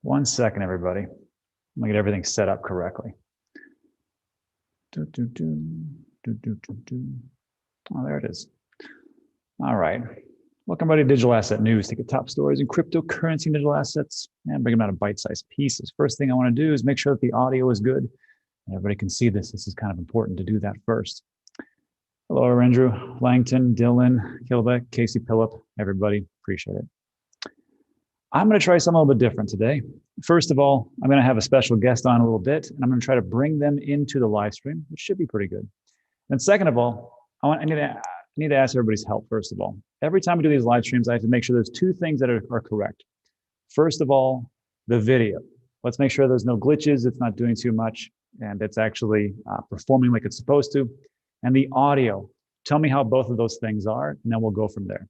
1 second, everybody. I'm gonna get everything set up correctly. Oh, there it is. All right. Welcome, everybody, to Digital Asset News. Take the top stories in cryptocurrency and digital assets and bring them out in bite-sized pieces. First thing I want to do is make sure that the audio is good and everybody can see this. This is kind of important to do that first. Hello, Andrew, Langton, Dylan, Kilbeck, Casey Pillip, everybody. Appreciate it. I'm going to try something a little bit different today. First of all, I'm going to have a special guest on a little bit, and I'm going to try to bring them into the live stream, which should be pretty good. And second of all, I need to ask everybody's help, first of all. Every time we do these live streams, I have to make sure there's two things that are correct. First of all, the video. Let's make sure there's no glitches, it's not doing too much, and it's actually performing like it's supposed to. And the audio. Tell me how both of those things are, and then we'll go from there.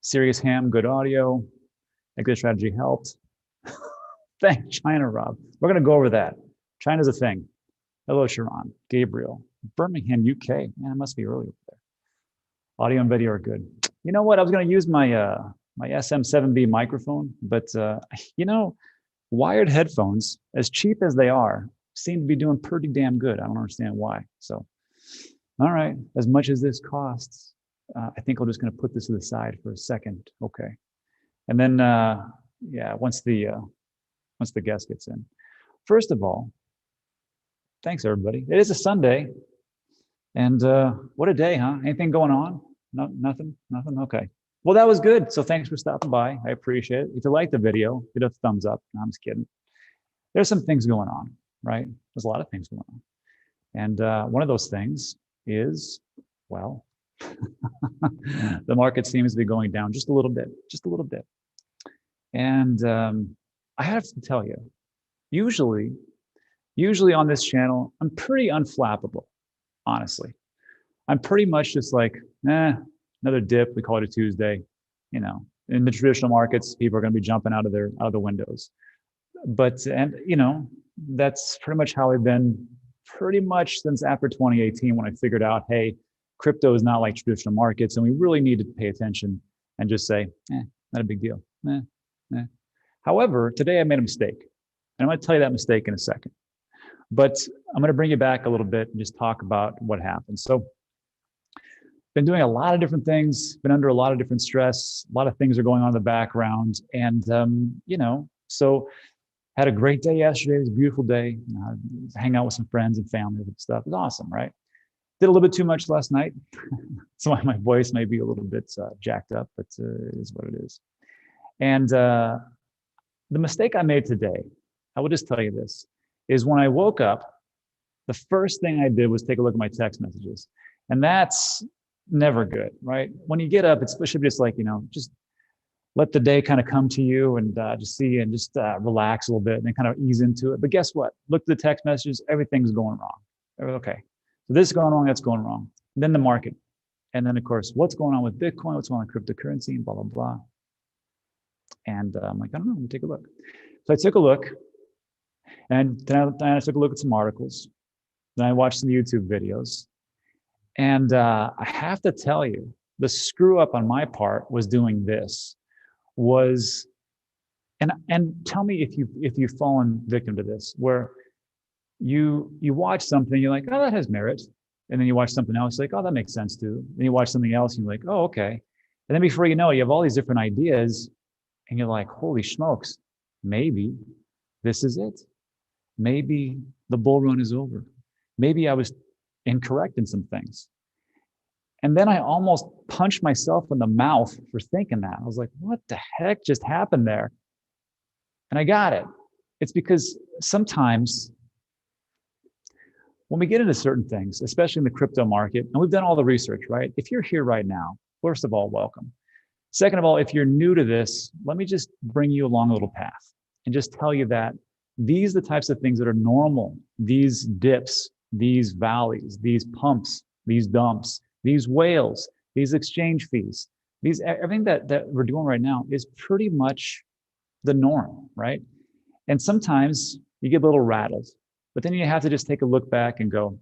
Serious Ham, good audio. Exit strategy helped. Thanks, China, Rob. We're going to go over that. China's a thing. Hello, Sharon, Gabriel, Birmingham, UK. Man, it must be early over there. Audio and video are good. You know what? I was going to use my my SM7B microphone, but you know, wired headphones, as cheap as they are, seem to be doing pretty damn good. I don't understand why. So, all right, as much as this costs, I think I'm just going to put this to the side for a second. Okay. And then, yeah, once the guest gets in. First of all, thanks everybody. It is a Sunday, and what a day, huh? Anything going on? No, nothing. Okay. Well, that was good. So thanks for stopping by. I appreciate it. If you like the video, give it a thumbs up. No, I'm just kidding. There's some things going on, right? There's a lot of things going on, and one of those things is, well, the market seems to be going down just a little bit. And I have to tell you, usually on this channel, I'm pretty unflappable, honestly. I'm pretty much just like, another dip. We call it a Tuesday. You know, in the traditional markets, people are going to be jumping out of the windows. But, and you know, that's pretty much how I've been pretty much since after 2018, when I figured out, hey, crypto is not like traditional markets, and we really need to pay attention and just say, not a big deal. However, today I made a mistake, and I'm going to tell you that mistake in a second. But I'm going to bring you back a little bit and just talk about what happened. So, been doing a lot of different things, been under a lot of different stress, a lot of things are going on in the background, and you know, so had a great day yesterday. It was a beautiful day. Hang out with some friends and family and stuff. It was awesome, right? Did a little bit too much last night. That's why my voice may be a little bit jacked up, but it is what it is. And the mistake I made today, I will just tell you this, is when I woke up, the first thing I did was take a look at my text messages. And that's never good, right? When you get up, it should be just like, you know, just let the day kind of come to you and just see and just relax a little bit and then kind of ease into it. But guess what? Look at the text messages, everything's going wrong. Okay. So this is going wrong, that's going wrong. And then the market. And then, of course, what's going on with Bitcoin, what's going on with cryptocurrency, and blah, blah, blah. And I'm like, I don't know, let me take a look. So I took a look, and then I took a look at some articles. Then I watched some YouTube videos. And I have to tell you, the screw up on my part was doing this. And tell me if you've fallen victim to this, where you watch something, you're like, oh, that has merit. And then you watch something else, like, oh, that makes sense too. Then you watch something else, and you're like, oh, okay. And then before you know it, you have all these different ideas, and you're like, holy smokes, maybe this is it. Maybe the bull run is over. Maybe I was incorrect in some things. And then I almost punched myself in the mouth for thinking that. I was like, what the heck just happened there? And I got it. It's because sometimes when we get into certain things, especially in the crypto market, and we've done all the research, right? If you're here right now, first of all, welcome. Second of all, if you're new to this, let me just bring you along a little path and just tell you that these are the types of things that are normal. These dips, these valleys, these pumps, these dumps, these whales, these exchange fees, everything that we're doing right now is pretty much the norm, right? And sometimes you get a little rattled, but then you have to just take a look back and go,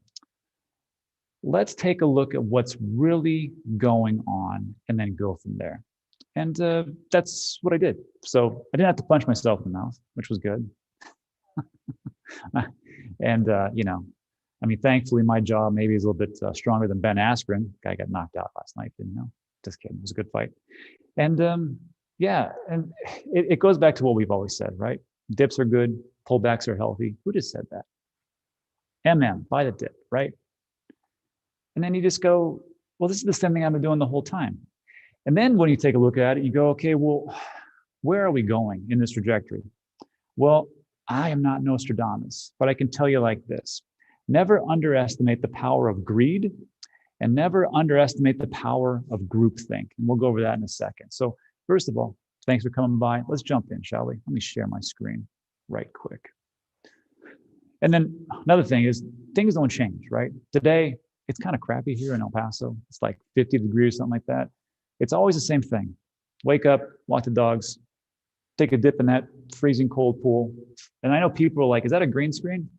let's take a look at what's really going on and then go from there. And that's what I did. So I didn't have to punch myself in the mouth, which was good. And, I mean, thankfully, my jaw maybe is a little bit stronger than Ben Askren. Guy got knocked out last night, didn't know. Just kidding. It was a good fight. And and it goes back to what we've always said, right? Dips are good. Pullbacks are healthy. Who just said that? buy the dip, right? And then you just go, well, this is the same thing I've been doing the whole time. And then when you take a look at it, you go, okay, well, where are we going in this trajectory? Well, I am not Nostradamus, but I can tell you like this. Never underestimate the power of greed and never underestimate the power of groupthink. And we'll go over that in a second. So first of all, thanks for coming by. Let's jump in, shall we? Let me share my screen right quick. And then another thing is things don't change, right? Today, it's kind of crappy here in El Paso. It's like 50 degrees, something like that. It's always the same thing. Wake up, walk the dogs, take a dip in that freezing cold pool. And I know people are like, is that a green screen?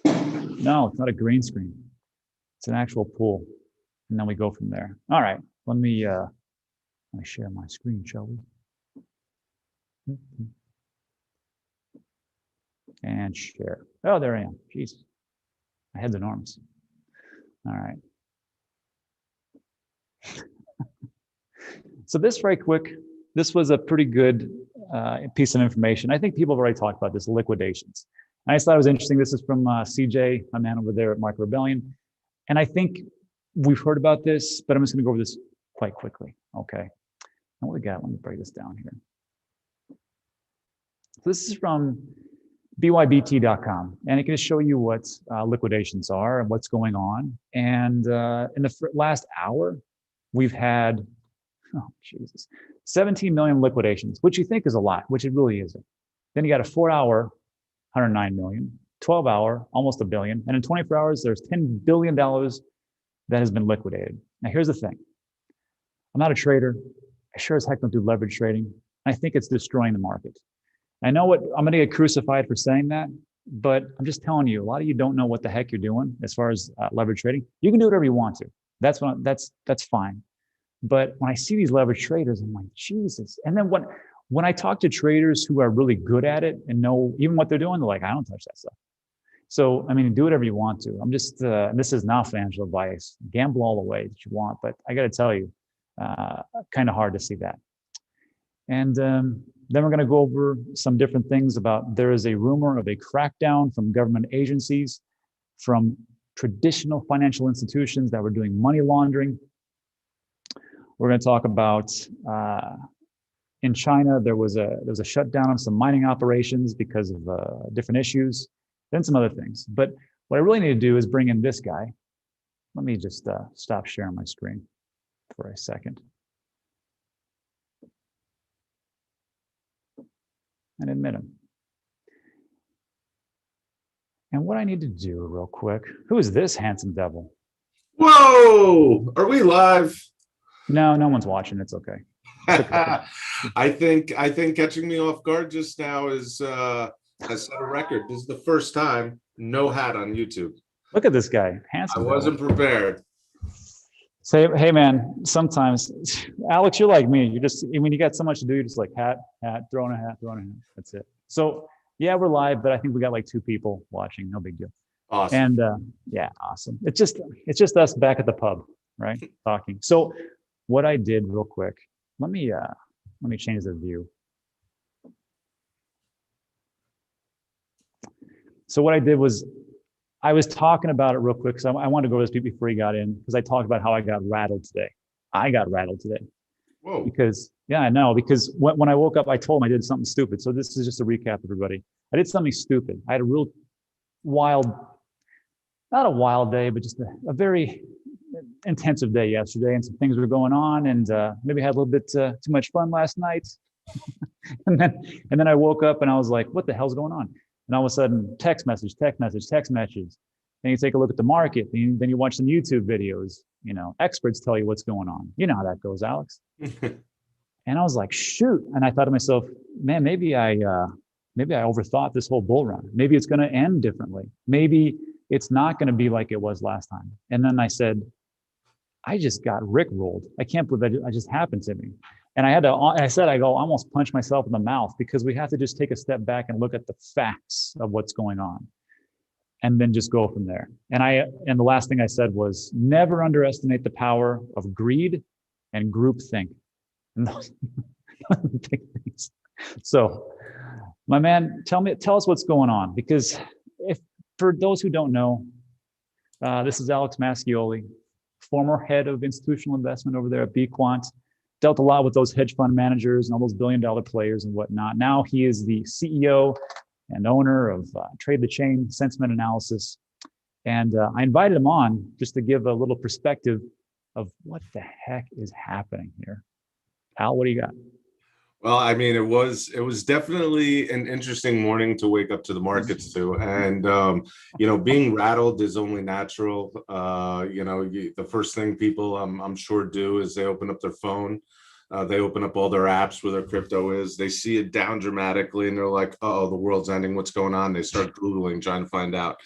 No, it's not a green screen. It's an actual pool. And then we go from there. All right, let me share my screen, shall we? And share. Oh, there I am. Jeez. My head's enormous. All right. So this right quick, this was a pretty good piece of information. I think people have already talked about this, liquidations. I just thought it was interesting. This is from CJ, my man over there at Market Rebellion. And I think we've heard about this, but I'm just going to go over this quite quickly. Okay. And what we got? Let me break this down here. So this is from bybt.com, and it can show you what liquidations are and what's going on. And in the last hour, we've had, 17 million liquidations, which you think is a lot, which it really isn't. Then you got a 4-hour, 109 million, 12-hour, almost a billion. And in 24 hours, there's $10 billion that has been liquidated. Now, here's the thing. I'm not a trader. I sure as heck don't do leverage trading. I think it's destroying the market. I know what I'm going to get crucified for saying that, but I'm just telling you, a lot of you don't know what the heck you're doing as far as leverage trading. You can do whatever you want to. That's fine. But when I see these leverage traders, I'm like, Jesus. And then when I talk to traders who are really good at it and know even what they're doing, they're like, I don't touch that stuff. So, I mean, do whatever you want to. I'm just, this is not financial advice. Gamble all the way that you want. But I got to tell you, kind of hard to see that. And then we're going to go over some different things about there is a rumor of a crackdown from government agencies, from traditional financial institutions that were doing money laundering. We're going to talk about in China, there was a shutdown of some mining operations because of different issues, then some other things. But what I really need to do is bring in this guy. Let me just stop sharing my screen for a second. And admit him. And what I need to do real quick, who is this handsome devil? Whoa, are we live? No, no one's watching. It's okay. I think catching me off guard just now has set a record. This is the first time no hat on YouTube. Look at this guy, handsome. I wasn't prepared. Say, hey man, sometimes, Alex, you're like me. You just, when you got so much to do, you're just like hat, throwing a hat. That's it. So yeah, we're live, but I think we got like 2 people watching. No big deal. Awesome. And yeah, awesome. It's just us back at the pub, right? Talking. So what I did real quick, let me change the view. So what I did was, I was talking about it real quick because I wanted to go over this before he got in, because I talked about how I got rattled today. I got rattled today. Whoa. Because, yeah, I know, because when I woke up, I told him I did something stupid. So this is just a recap, everybody. I did something stupid. I had a real wild, not a wild day, but just a very intensive day yesterday, and some things were going on, and maybe I had a little bit too much fun last night. and then I woke up and I was like, what the hell's going on? And all of a sudden, text message. Then you take a look at the market. Then you watch some YouTube videos. You know, experts tell you what's going on. You know how that goes, Alex. And I was like, shoot. And I thought to myself, man, maybe I overthought this whole bull run. Maybe it's going to end differently. Maybe it's not going to be like it was last time. And then I said, I just got rickrolled. I can't believe that just happened to me. And I almost punched myself in the mouth, because we have to just take a step back and look at the facts of what's going on, and then just go from there. And the last thing I said was, never underestimate the power of greed and groupthink. And those are the big things. So, my man, tell us what's going on, because for those who don't know, this is Alex Mascioli, former head of institutional investment over there at BQuant. Dealt a lot with those hedge fund managers and all those billion-dollar players and whatnot. Now he is the CEO and owner of Trade the Chain Sentiment Analysis. And I invited him on just to give a little perspective of what the heck is happening here. Al, what do you got? Well, I mean, it was definitely an interesting morning to wake up to the markets to, and being rattled is only natural. The first thing people, I'm sure, do is they open up their phone, they open up all their apps where their crypto is. They see it down dramatically, and they're like, "Oh, the world's ending. What's going on?" They start googling, trying to find out.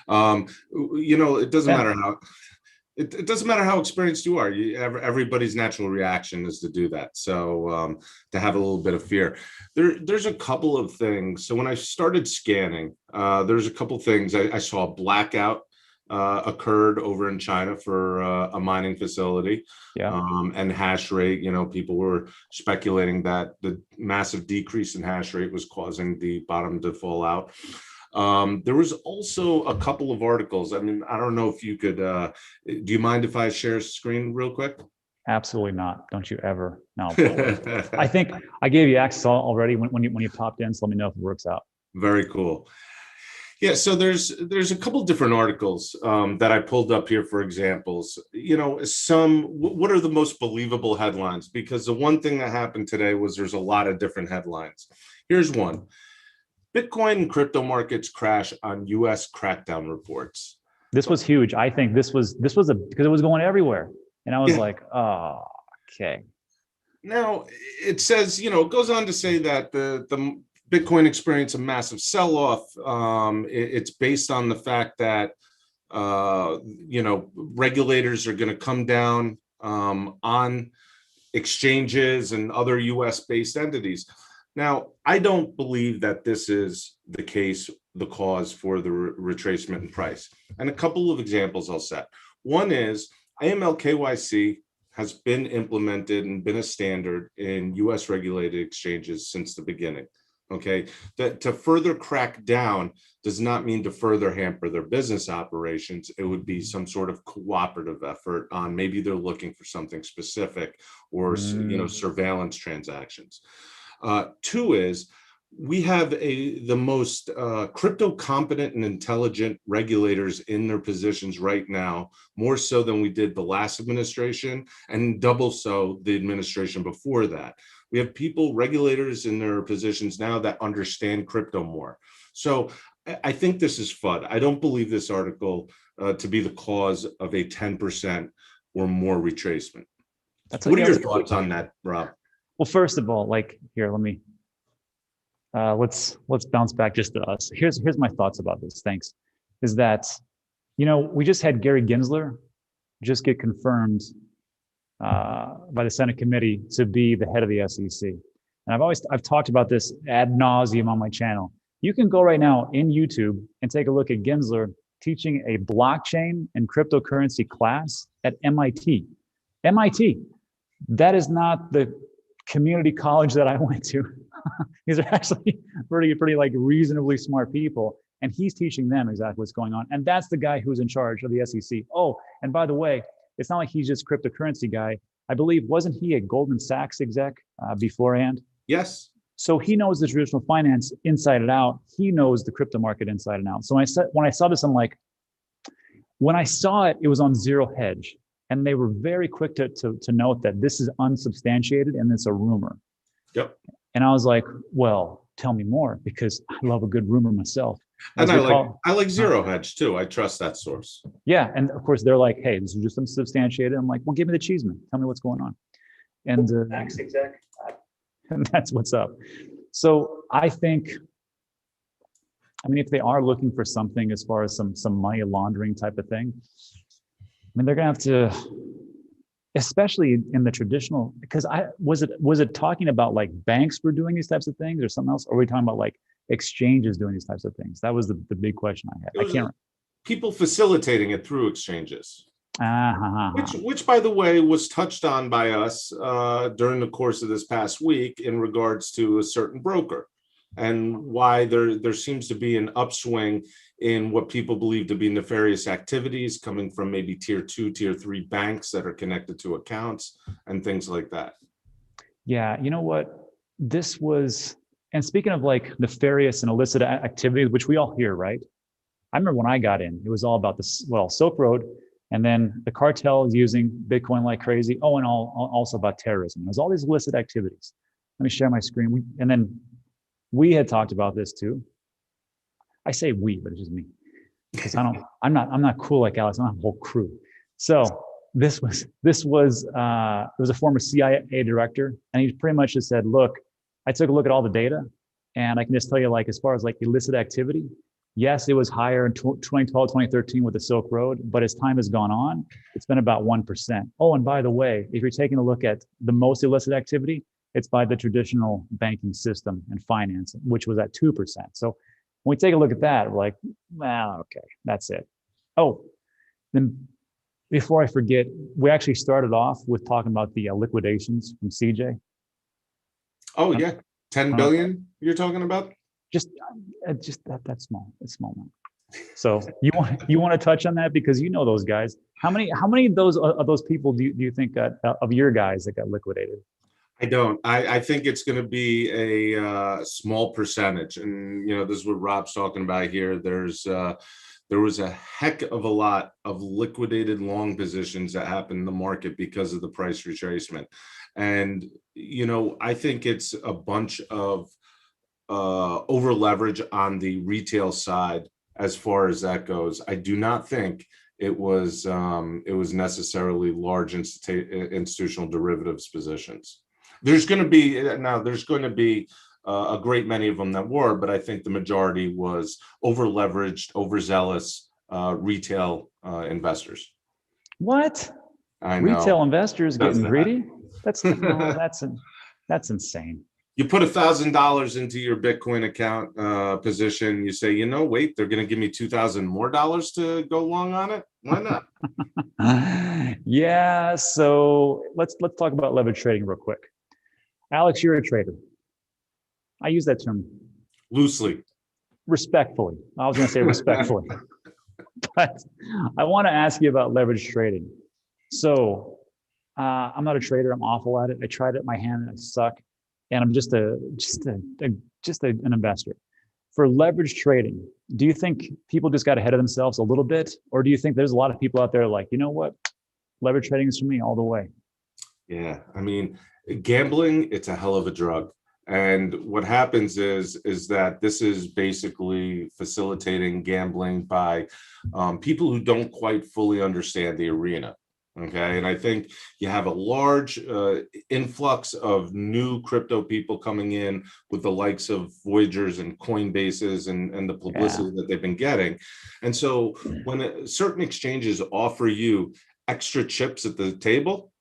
It doesn't matter how. It doesn't matter how experienced you are. Everybody's natural reaction is to do that. So to have a little bit of fear. There's a couple of things. So when I started scanning, there's a couple of things. I saw a blackout occurred over in China for a mining facility. Yeah. And hash rate. People were speculating that the massive decrease in hash rate was causing the bottom to fall out. There was also a couple of articles. I mean, I don't know if you could, do you mind if I share screen real quick? Absolutely not. Don't you ever. No. I think I gave you access already when you popped in, so let me know if it works out. Very cool. Yeah, so there's a couple different articles that I pulled up here for examples. What are the most believable headlines? Because the one thing that happened today was there's a lot of different headlines. Here's one. Bitcoin and crypto markets crash on U.S. crackdown reports. This was huge. I think this was because it was going everywhere, and I was like, "Oh, okay." Now it says, it goes on to say that the Bitcoin experienced a massive sell-off. It's based on the fact that regulators are going to come down on exchanges and other U.S.-based entities. Now, I don't believe that this is the case, the cause for the retracement in price. And a couple of examples I'll set. One is AML KYC has been implemented and been a standard in US regulated exchanges since the beginning. Okay, that to further crack down does not mean to further hamper their business operations. It would be some sort of cooperative effort on maybe they're looking for something specific or surveillance transactions. Two is we have the most crypto competent and intelligent regulators in their positions right now, more so than we did the last administration and double so the administration before that. We have regulators in their positions now that understand crypto more. So I think this is FUD. I don't believe this article to be the cause of a 10% or more retracement. What are your thoughts on that, Rob? Well, first of all, here, let me let's bounce back just to us. Here's my thoughts about this. Thanks. Is that we just had Gary Gensler just get confirmed by the Senate committee to be the head of the SEC, and I've talked about this ad nauseum on my channel. You can go right now in YouTube and take a look at Gensler teaching a blockchain and cryptocurrency class at MIT. MIT. That is not the community college that I went to. These are actually pretty reasonably smart people, and he's teaching them exactly what's going on. And that's the guy who's in charge of the SEC. Oh, and by the way, it's not like he's just cryptocurrency guy. I believe, wasn't he a Goldman Sachs exec beforehand? Yes. So he knows the traditional finance inside and out. He knows the crypto market inside and out. So when I saw this, I'm like, when I saw it, it was on Zero Hedge. And they were very quick to note that this is unsubstantiated and it's a rumor. Yep. And I was like, well, tell me more, because I love a good rumor myself. And I like Zero Hedge too. I trust that source. Yeah. And of course, they're like, hey, this is just unsubstantiated. I'm like, well, give me the cheese, man. Tell me what's going on. And Thanks, exec. And that's what's up. So I think, if they are looking for something as far as some money laundering type of thing, they're gonna have to especially in the traditional, because was it talking about like banks were doing these types of things or something else? Or are we talking about like exchanges doing these types of things? That was the big question I had. It I was can't. people facilitating it through exchanges. Uh, Which, by the way, was touched on by us during the course of this past week in regards to a certain broker, and why there seems to be an upswing in what people believe to be nefarious activities coming from maybe tier 2, tier 3 banks that are connected to accounts and things like that. yeah, you know what? This was, and speaking of like nefarious and illicit activities, which we all hear, right? I remember when I got in, it was all about this, well, Silk Road, and then the cartel is using Bitcoin like crazy. Oh, and also about terrorism. There's all these illicit activities. Let me share my screen. And then we had talked about this too. I say we, but it's just me because I'm not cool like Alex. I don't have a whole crew. So this was it was a former CIA director, and he pretty much just said, look, I took a look at all the data, and I can just tell you, like, as far as like illicit activity, yes, it was higher in 2012, 2013 with the Silk Road, but as time has gone on, it's been about 1%. Oh, and by the way, if you're taking a look at the most illicit activity, it's by the traditional banking system and finance, which was at 2%. So when we take a look at that, we're like, well, okay, that's it. Oh, then before I forget, we actually started off with talking about the liquidations from CJ. Oh yeah, 10 billion you're talking about? Just that's small. It's small now. So you want to touch on that because you know those guys. How many of those people do you think of your guys that got liquidated? I don't. I think it's going to be a small percentage, and this is what Rob's talking about here. There was a heck of a lot of liquidated long positions that happened in the market because of the price retracement, and I think it's a bunch of over leverage on the retail side as far as that goes. I do not think it was necessarily large institutional derivatives positions. There's going to be a great many of them that were, but I think the majority was over leveraged, overzealous retail investors. What? I know. Retail investors getting greedy? That's insane. You put $1,000 into your Bitcoin account position. You say, wait, they're going to give me $2,000 more to go long on it. Why not? Yeah. So let's talk about leverage trading real quick. Alex, you're a trader. I use that term loosely, respectfully. I was going to say respectfully, but I want to ask you about leverage trading. So I'm not a trader. I'm awful at it. I tried it in my hand and I suck. And I'm just an investor. For leverage trading, do you think people just got ahead of themselves a little bit? Or do you think there's a lot of people out there like, you know what? Leverage trading is for me all the way. Yeah. I mean, gambling, it's a hell of a drug. And what happens is that this is basically facilitating gambling by people who don't quite fully understand the arena. Okay. And I think you have a large influx of new crypto people coming in with the likes of Voyagers and Coinbases and the publicity that they've been getting. And so when certain exchanges offer you extra chips at the table,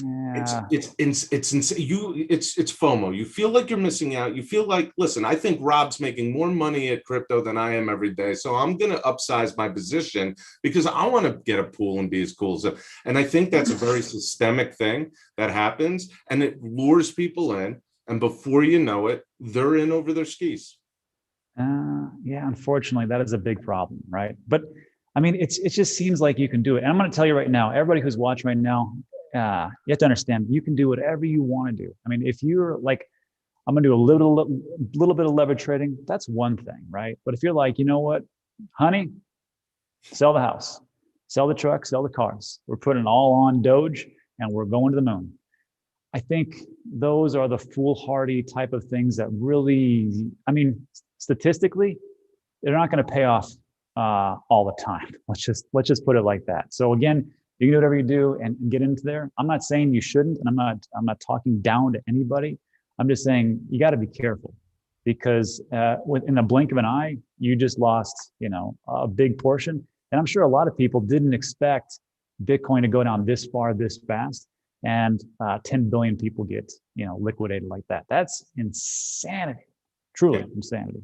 it's FOMO. You feel like you're missing out. You feel like, listen, I think Rob's making more money at crypto than I am every day. So I'm going to upsize my position because I want to get a pool and be as cool as it. And I think that's a very systemic thing that happens, and it lures people in. And before you know it, they're in over their skis. Yeah, unfortunately, that is a big problem, right? But I mean, it just seems like you can do it. And I'm going to tell you right now, everybody who's watching right now, you have to understand you can do whatever you want to do. I mean, if you're like, I'm gonna do a little bit of leverage trading, that's one thing, right? But if you're like, you know what, honey, sell the house, sell the truck, sell the cars, we're putting it all on Doge and we're going to the moon. I think those are the foolhardy type of things that really, I mean, statistically, they're not going to pay off all the time. Let's just put it like that. So again, you can do whatever you do and get into there. I'm not saying you shouldn't, and I'm not talking down to anybody. I'm just saying you got to be careful because in the blink of an eye, you just lost, a big portion. And I'm sure a lot of people didn't expect Bitcoin to go down this far, this fast, and 10 billion people get, liquidated like that. That's insanity, truly insanity.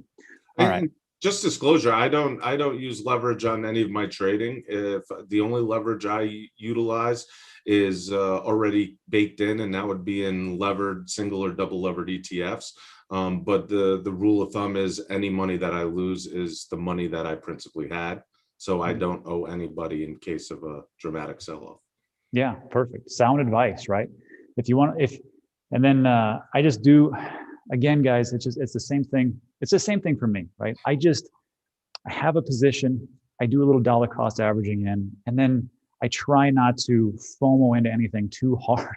All right. And just disclosure, I don't use leverage on any of my trading. If the only leverage I utilize is already baked in, and that would be in levered, single or double levered ETFs. But the rule of thumb is any money that I lose is the money that I principally had. So I don't owe anybody in case of a dramatic sell-off. Yeah, perfect. Sound advice, right? If you want, and then I just do, again, guys, it's the same thing. It's the same thing for me, right? I have a position, I do a little dollar cost averaging in, and then I try not to FOMO into anything too hard.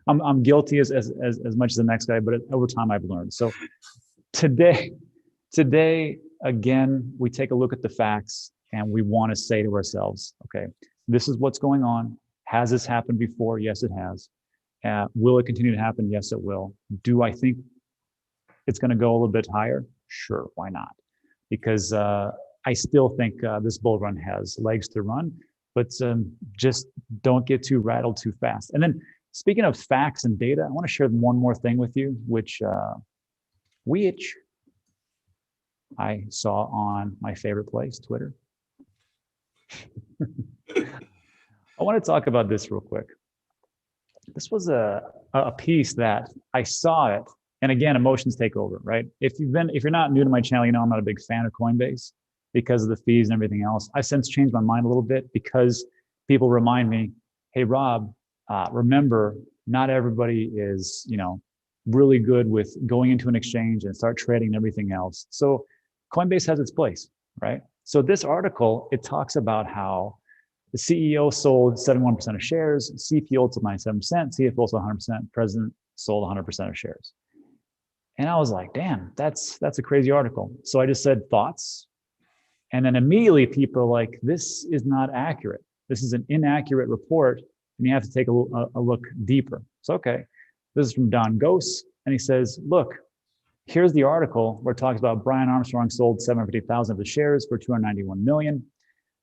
I'm guilty as much as the next guy, but over time I've learned. So today, again, we take a look at the facts and we want to say to ourselves, okay, this is what's going on. Has this happened before? Yes, it has. Will it continue to happen? Yes, it will. Do I think it's going to go a little bit higher? Sure, why not? Because I still think this bull run has legs to run, but just don't get too rattled too fast. And then speaking of facts and data, I want to share one more thing with you, which I saw on my favorite place, Twitter. I want to talk about this real quick. This was a piece that I saw it, and again, emotions take over, right? If you're not new to my channel, I'm not a big fan of Coinbase because of the fees and everything else. I've since changed my mind a little bit because people remind me, hey, Rob, remember, not everybody is, really good with going into an exchange and start trading and everything else. So Coinbase has its place, right? So this article, it talks about how the CEO sold 71% of shares, CPO sold 97%, CFO sold 100%, president sold 100% of shares. And I was like, damn, that's a crazy article. So I just said thoughts. And then immediately people are like, this is not accurate. This is an inaccurate report, and you have to take a look deeper. So, okay, this is from Don Gose, and he says, look, here's the article where it talks about Brian Armstrong sold 750,000 of his shares for 291 million.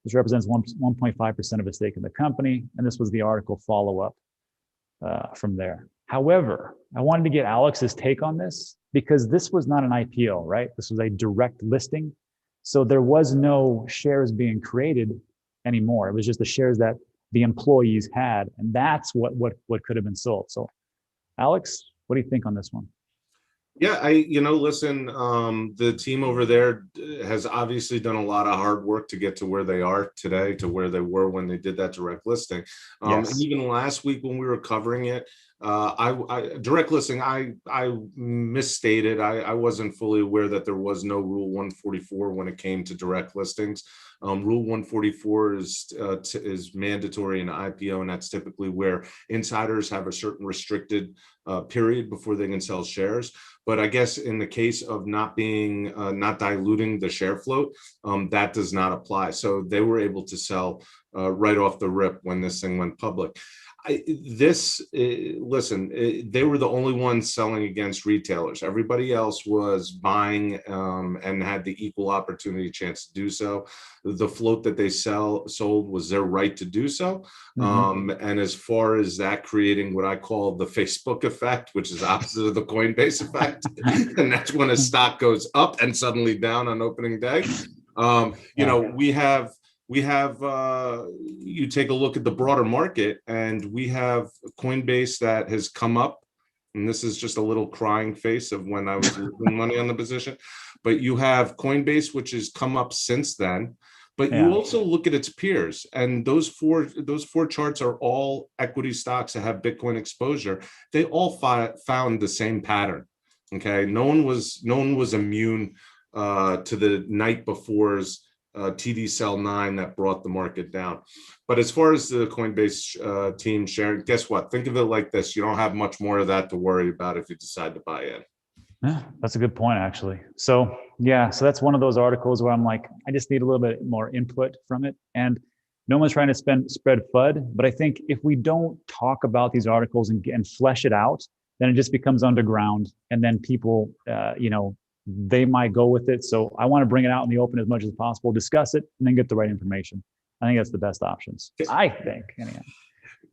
This represents 1.5% of his stake in the company. And this was the article follow-up from there. However, I wanted to get Alex's take on this because this was not an IPO, right? This was a direct listing. So there was no shares being created anymore. It was just the shares that the employees had. And that's what could have been sold. So Alex, what do you think on this one? Yeah, listen, the team over there has obviously done a lot of hard work to get to where they are today, to where they were when they did that direct listing. Yes. And even last week when we were covering it, direct listing, I misstated. I wasn't fully aware that there was no Rule 144 when it came to direct listings. Rule 144 is mandatory in an IPO, and that's typically where insiders have a certain restricted period before they can sell shares. But I guess in the case of not diluting the share float, that does not apply. So they were able to sell right off the rip when this thing went public. Listen, they were the only ones selling against retailers. Everybody else was buying and had the equal opportunity chance to do so. The float that they sold was their right to do so. Mm-hmm. And as far as that creating what I call the Facebook effect, which is opposite of the Coinbase effect, and that's when a stock goes up and suddenly down on opening day. We have you take a look at the broader market, and we have Coinbase that has come up, and this is just a little crying face of when I was losing money on the position. But you have Coinbase, which has come up since then. But you also look at its peers, and those four charts are all equity stocks that have Bitcoin exposure. They all found the same pattern. Okay, no one was immune to the night before's TD Cell 9 that brought the market down. But as far as the Coinbase team sharing, guess what? Think of it like this. You don't have much more of that to worry about if you decide to buy in. Yeah, that's a good point, actually. So so that's one of those articles where I'm like, I just need a little bit more input from it. And no one's trying to spread FUD, but I think if we don't talk about these articles and flesh it out, then it just becomes underground. And then people, they might go with it. So I want to bring it out in the open as much as possible, discuss it, and then get the right information. I think that's the best options. I think, anyhow.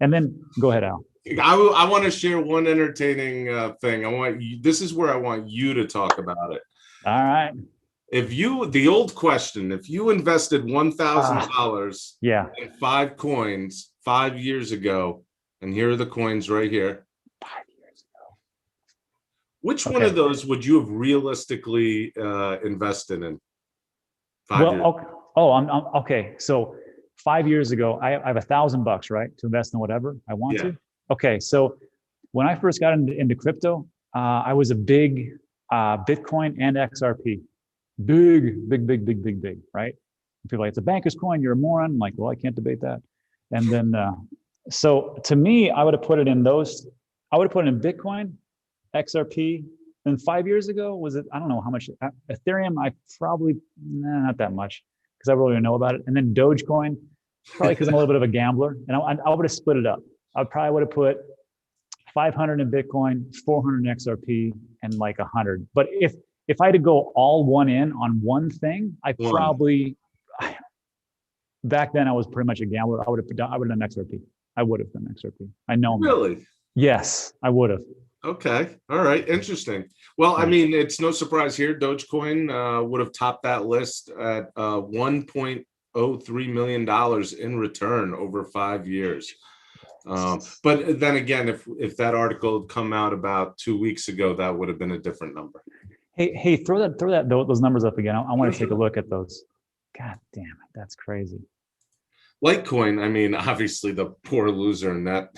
And then go ahead, Al. I want to share one entertaining thing. This is where I want you to talk about it. All right. The old question, if you invested $1,000 yeah. in 5 coins 5 years ago, and here are the coins right here. 5 years ago. Which one of those would you have realistically invested in? 5 years. I'm okay. So 5 years ago, I have $1,000, right, to invest in whatever I want to. Okay, so when I first got into crypto, I was a big Bitcoin and XRP. Big, right? People are like, it's a banker's coin, you're a moron. I'm like, well, I can't debate that. And then, so to me, I would have put it in those, I would have put it in Bitcoin, XRP. And 5 years ago, was it, I don't know how much, Ethereum, I probably, not that much, because I really don't know about it. And then Dogecoin, probably because I'm a little bit of a gambler. And I would have split it up. I probably would have put 500 in Bitcoin, 400 in XRP, and like 100. But if I had to go all one in on one thing, probably, back then I was pretty much a gambler. I would have done XRP. I would have done XRP. I know. Really? Yes, I would have. Okay. All right. Interesting. Well, I mean, it's no surprise here. Dogecoin would have topped that list at $1.03 million in return over 5 years. But then again, if that article had come out about 2 weeks ago, that would have been a different number. Hey, throw those numbers up again. I want to take a look at those. God damn it, that's crazy. Litecoin, I mean, obviously the poor loser in that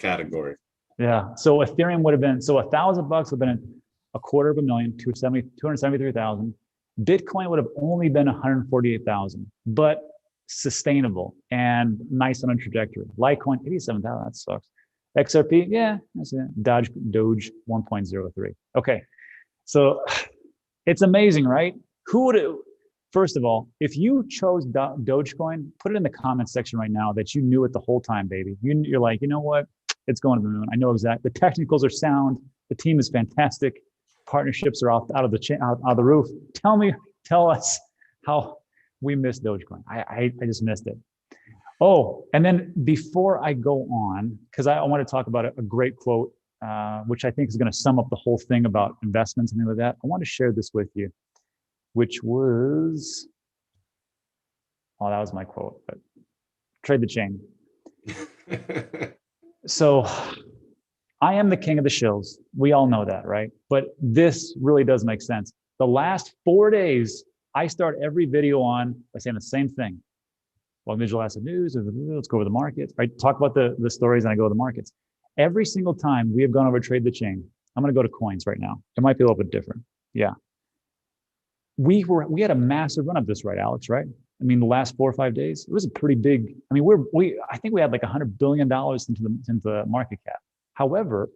category. Yeah. So Ethereum would have been, so $1,000 would have been $250,000, 273,000. Bitcoin would have only been 148,000, but sustainable and nice on a trajectory. Litecoin, 87,000, that sucks. XRP, yeah, that's it. Doge 1.03. Okay. So it's amazing, right? Who would, first of all, if you chose Dogecoin, put it in the comments section right now that you knew it the whole time, baby. You're like, you know what? It's going to the moon. I know exactly. The technicals are sound. The team is fantastic. Partnerships are out of the roof. Tell us how we missed Dogecoin. I just missed it. Oh, and then before I go on, because I want to talk about a great quote, which I think is going to sum up the whole thing about investments and things like that. I want to share this with you, which was, oh, that was my quote, but trade the chain. So I am the king of the shills. We all know that, right? But this really does make sense. The last 4 days, I start every video on by saying the same thing. Well, digital asset news, let's go over the markets, right? Talk about the stories and I go to the markets. Every single time we have gone over trade the chain, I'm going to go to coins right now. It might be a little bit different. Yeah. We had a massive run of this, right, Alex, right? I mean, the last 4 or 5 days, it was a pretty big, I mean, I think we had like $100 billion into the market cap. However,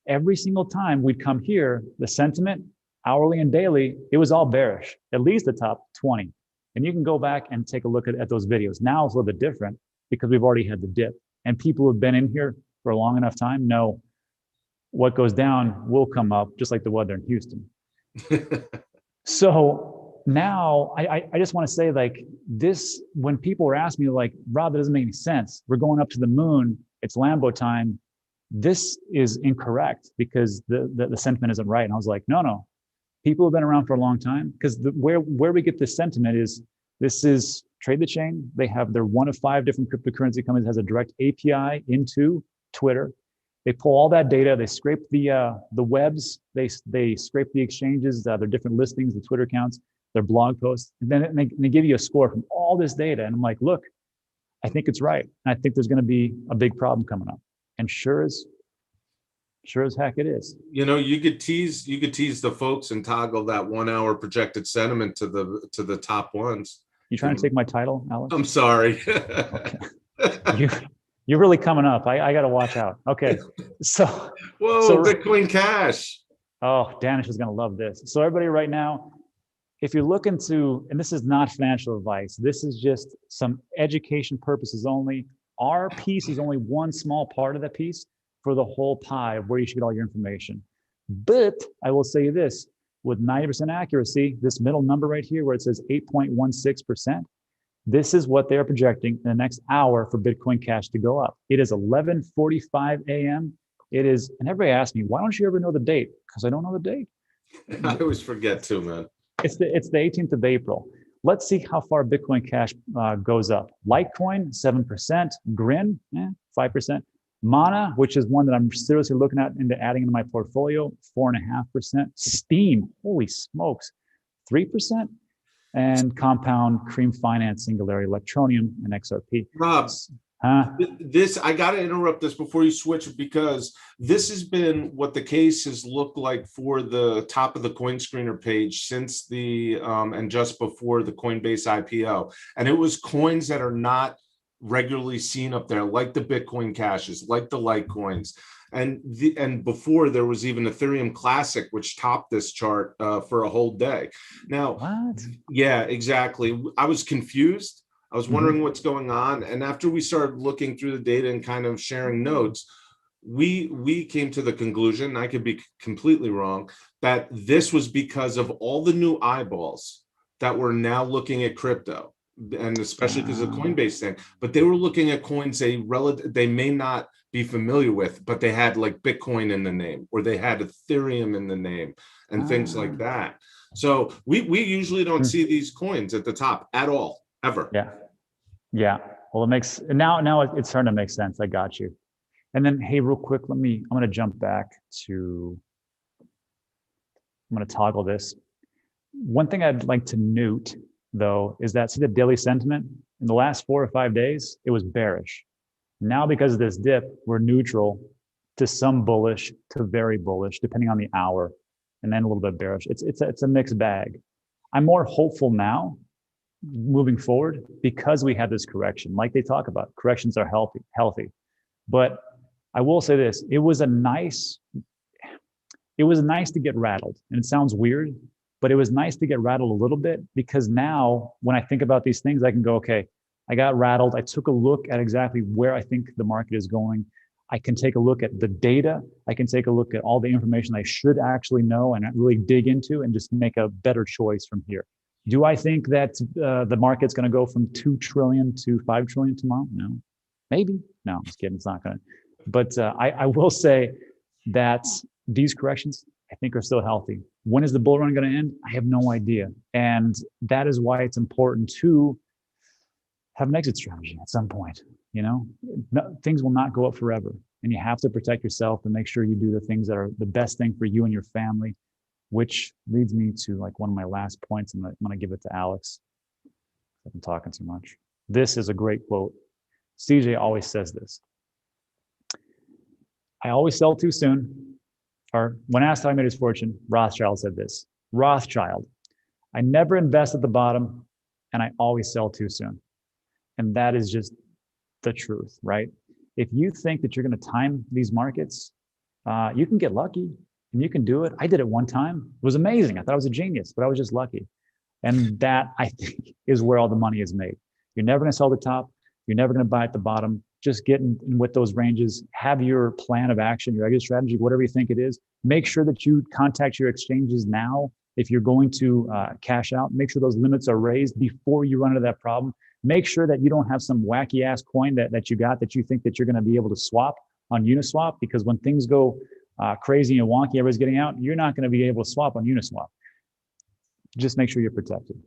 every single time we'd come here, the sentiment, hourly and daily, it was all bearish, at least the top 20. And you can go back and take a look at those videos. Now it's a little bit different because we've already had the dip. And people who have been in here for a long enough time know what goes down will come up, just like the weather in Houston. So now I just want to say, like, this, when people were asking me, like, Rob, that doesn't make any sense. We're going up to the moon. It's Lambo time. This is incorrect because the sentiment isn't right. And I was like, no. People have been around for a long time, because where we get this sentiment is, this is Trade the Chain. They're one of 5 different cryptocurrency companies that has a direct API into Twitter. They pull all that data. They scrape the webs. They scrape the exchanges, their different listings, the Twitter accounts, their blog posts, and then they give you a score from all this data. And I'm like, look, I think it's right. And I think there's going to be a big problem coming up. And sure as heck it is. You know, you could tease the folks and toggle that 1 hour projected sentiment to the top ones. You trying to take my title, Alex? I'm sorry. Okay. You're really coming up. I got to watch out. Okay. So Bitcoin Cash. Oh, Danish is going to love this. So everybody right now, if you're looking to, and this is not financial advice, this is just some education purposes only. Our piece is only one small part of that piece for the whole pie of where you should get all your information. But I will say this, with 90% accuracy, this middle number right here where it says 8.16%, This is what they are projecting in the next hour for Bitcoin Cash to go up. It is 11:45 a.m. It is, and everybody asks me, why don't you ever know the date? Because I don't know the date. I always forget too, man. It's the 18th of April. Let's see how far Bitcoin Cash goes up. Litecoin, 7%. Grin, 5%. Mana, which is one that I'm seriously looking at into adding into my portfolio, 4.5%. Steam, holy smokes, 3%. And Compound, Cream Finance, Singularity, Electronium, and XRP. Rob, this, I got to interrupt this before you switch, because this has been what the case has looked like for the top of the coin screener page since the and just before the Coinbase IPO. And it was coins that are not regularly seen up there, like the Bitcoin Cashes, like the Litecoins. And before, there was even Ethereum Classic, which topped this chart for a whole day. Now, what? Yeah, exactly. I was confused. I was wondering what's going on. And after we started looking through the data and kind of sharing notes, we came to the conclusion, I could be completely wrong, that this was because of all the new eyeballs that were now looking at crypto, and especially because of the Coinbase thing. But they were looking at coins they may not be familiar with, but they had like Bitcoin in the name, or they had Ethereum in the name, and things like that. So we usually don't see these coins at the top at all, ever. Yeah. Well, it makes now it's starting to make sense. I got you. And then, hey, real quick, I'm going to jump back to. I'm going to toggle this. One thing I'd like to note, though, is that see the daily sentiment in the last 4 or 5 days, it was bearish. Now, because of this dip, we're neutral to some bullish to very bullish, depending on the hour, and then a little bit bearish. It's a mixed bag. I'm more hopeful now, moving forward, because we had this correction. Like they talk about, corrections are healthy. But I will say this: it was nice to get rattled, and it sounds weird, but it was nice to get rattled a little bit, because now when I think about these things, I can go, okay, I got rattled. I took a look at exactly where I think the market is going. I can take a look at the data. I can take a look at all the information I should actually know and really dig into, and just make a better choice from here. Do I think that the market's going to go from 2 trillion to 5 trillion tomorrow? No. Maybe. No, I'm just kidding. It's not going to. But I will say that these corrections, I think, are still healthy. When is the bull run going to end? I have no idea. And that is why it's important to have an exit strategy at some point. Things will not go up forever, and you have to protect yourself and make sure you do the things that are the best thing for you and your family, which leads me to like one of my last points. I'm going to give it to Alex. I've been talking too much. This is a great quote. CJ always says this. I always sell too soon. Or when asked how I made his fortune, Rothschild said this. Rothschild, I never invest at the bottom, and I always sell too soon. And that is just the truth, right? If you think that you're going to time these markets, you can get lucky and you can do it. I did it one time. It was amazing. I thought I was a genius, but I was just lucky. And that, I think, is where all the money is made. You're never going to sell the top. You're never going to buy at the bottom. Just get in with those ranges. Have your plan of action, your exit strategy, whatever you think it is. Make sure that you contact your exchanges now. If you're going to cash out, make sure those limits are raised before you run into that problem. Make sure that you don't have some wacky ass coin that you got that you think that you're going to be able to swap on Uniswap, because when things go crazy and wonky, everybody's getting out, you're not going to be able to swap on Uniswap. Just make sure you're protected.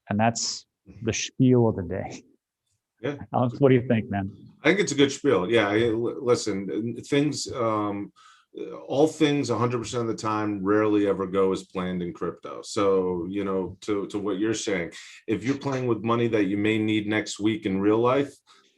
And that's the spiel of the day. Yeah. Alex, what do you think, man? I think it's a good spiel. Yeah. Listen, things, all things 100% of the time rarely ever go as planned in crypto. So, to what you're saying, if you're playing with money that you may need next week in real life,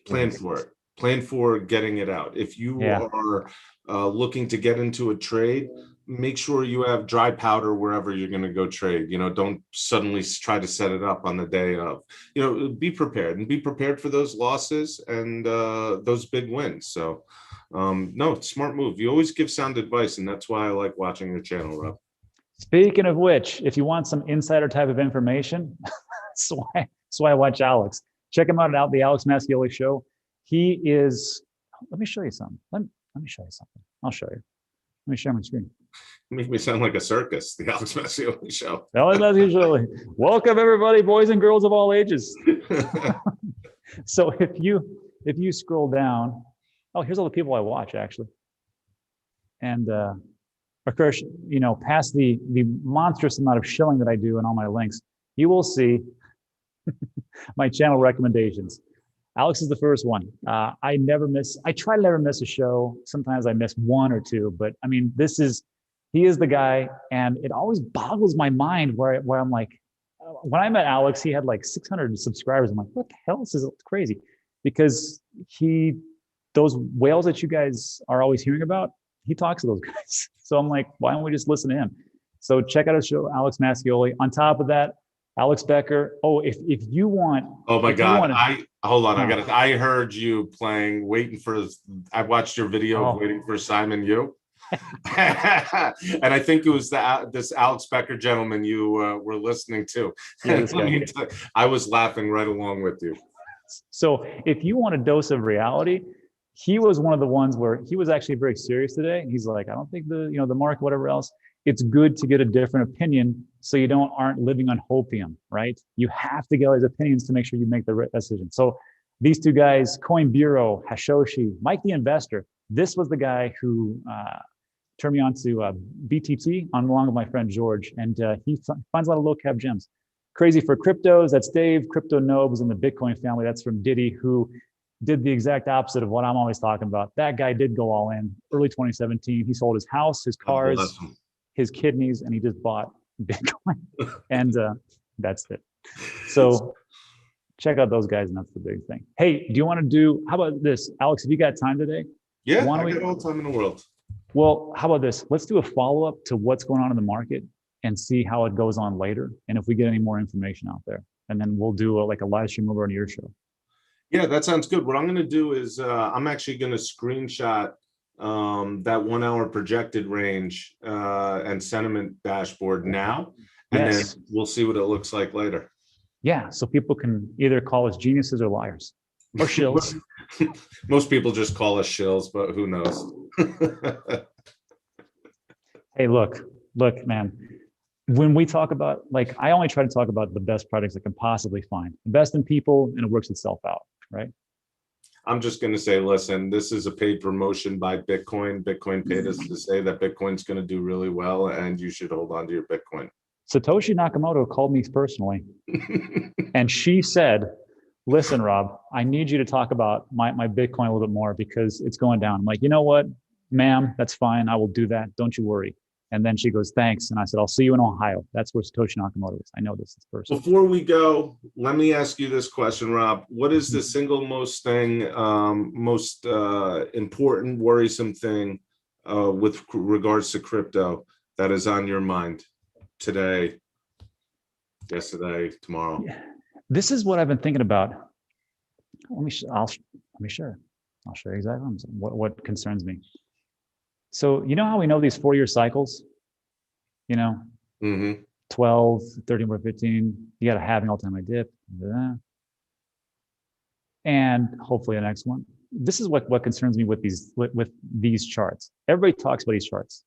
plan for it. Plan for getting it out. If you are looking to get into a trade, make sure you have dry powder wherever you're going to go trade. Don't suddenly try to set it up on the day of. Be prepared, and be prepared for those losses and those big wins. So, no, smart move. You always give sound advice, and that's why I like watching your channel, Rob. Speaking of which, if you want some insider type of information, that's why I watch Alex. Check him out at the Alex Mascioli Show. He is. Let me show you something. Let me show you something. I'll show you. Let me share my screen. Make me sound like a circus, the Alex Massioli show. Alex Massioli. Welcome everybody, boys and girls of all ages. So if you scroll down, oh, here's all the people I watch actually. And of course, you know, past the monstrous amount of shilling that I do in all my links, you will see my channel recommendations. Alex is the first one. I try to never miss a show. Sometimes I miss one or two, but I mean, he is the guy, and it always boggles my mind where I'm like, when I met Alex, he had like 600 subscribers. I'm like, what the hell? This is crazy, because those whales that you guys are always hearing about, he talks to those guys. So I'm like, why don't we just listen to him? So check out his show, Alex Massioli. On top of that, Alex Becker. Oh, if you want. Oh my God. Hold on. I heard you playing, I watched your video of Waiting for Simon Yu. And I think it was this Alex Becker gentleman you were listening to. Yeah, I was laughing right along with you. So if you want a dose of reality, he was one of the ones where he was actually very serious today. He's like, I don't think the market, whatever else, it's good to get a different opinion so you aren't living on hopium, right? You have to get all his opinions to make sure you make the right decision. So these two guys, Coin Bureau, Hashoshi, Mike the Investor, this was the guy who turned me on to BTT along with my friend George, and he finds a lot of low cap gems. Crazy for cryptos, that's Dave. Crypto Nobs in the Bitcoin family, that's from Diddy, who did the exact opposite of what I'm always talking about. That guy did go all in early 2017. He sold his house, his cars, his kidneys, and he just bought Bitcoin. And that's it. So check out those guys, and that's the big thing. Hey, do you want to how about this? Alex, have you got time today? Yeah, I got all the time in the world. Well, how about this? Let's do a follow-up to what's going on in the market and see how it goes on later, and if we get any more information out there. And then we'll do a live stream over on your show. Yeah, that sounds good. What I'm going to do is I'm actually going to screenshot that 1 hour projected range and sentiment dashboard now, and then we'll see what it looks like later. Yeah, so people can either call us geniuses or liars or shills. Most people just call us shills, but who knows? Hey, look, man. When we talk about, I only try to talk about the best products I can possibly find. Invest in people, and it works itself out, right? I'm just going to say, listen, this is a paid promotion by Bitcoin. Bitcoin paid us to say that Bitcoin's going to do really well, and you should hold on to your Bitcoin. Satoshi Nakamoto called me personally, and she said, listen, Rob, I need you to talk about my Bitcoin a little bit more because it's going down. I'm like, you know what, ma'am, that's fine. I will do that. Don't you worry. And then she goes, thanks. And I said, I'll see you in Ohio. That's where Satoshi Nakamoto is. I know this person. Before we go, let me ask you this question, Rob. What is the single most important, worrisome thing with regards to crypto that is on your mind today, yesterday, tomorrow? Yeah. This is what I've been thinking about. I'll show you exactly what concerns me. So you know how we know these 4-year cycles, 12, 13, 14, 15, you got a halving all-time high dip, and hopefully the next one. This is what concerns me with these charts. Everybody talks about these charts.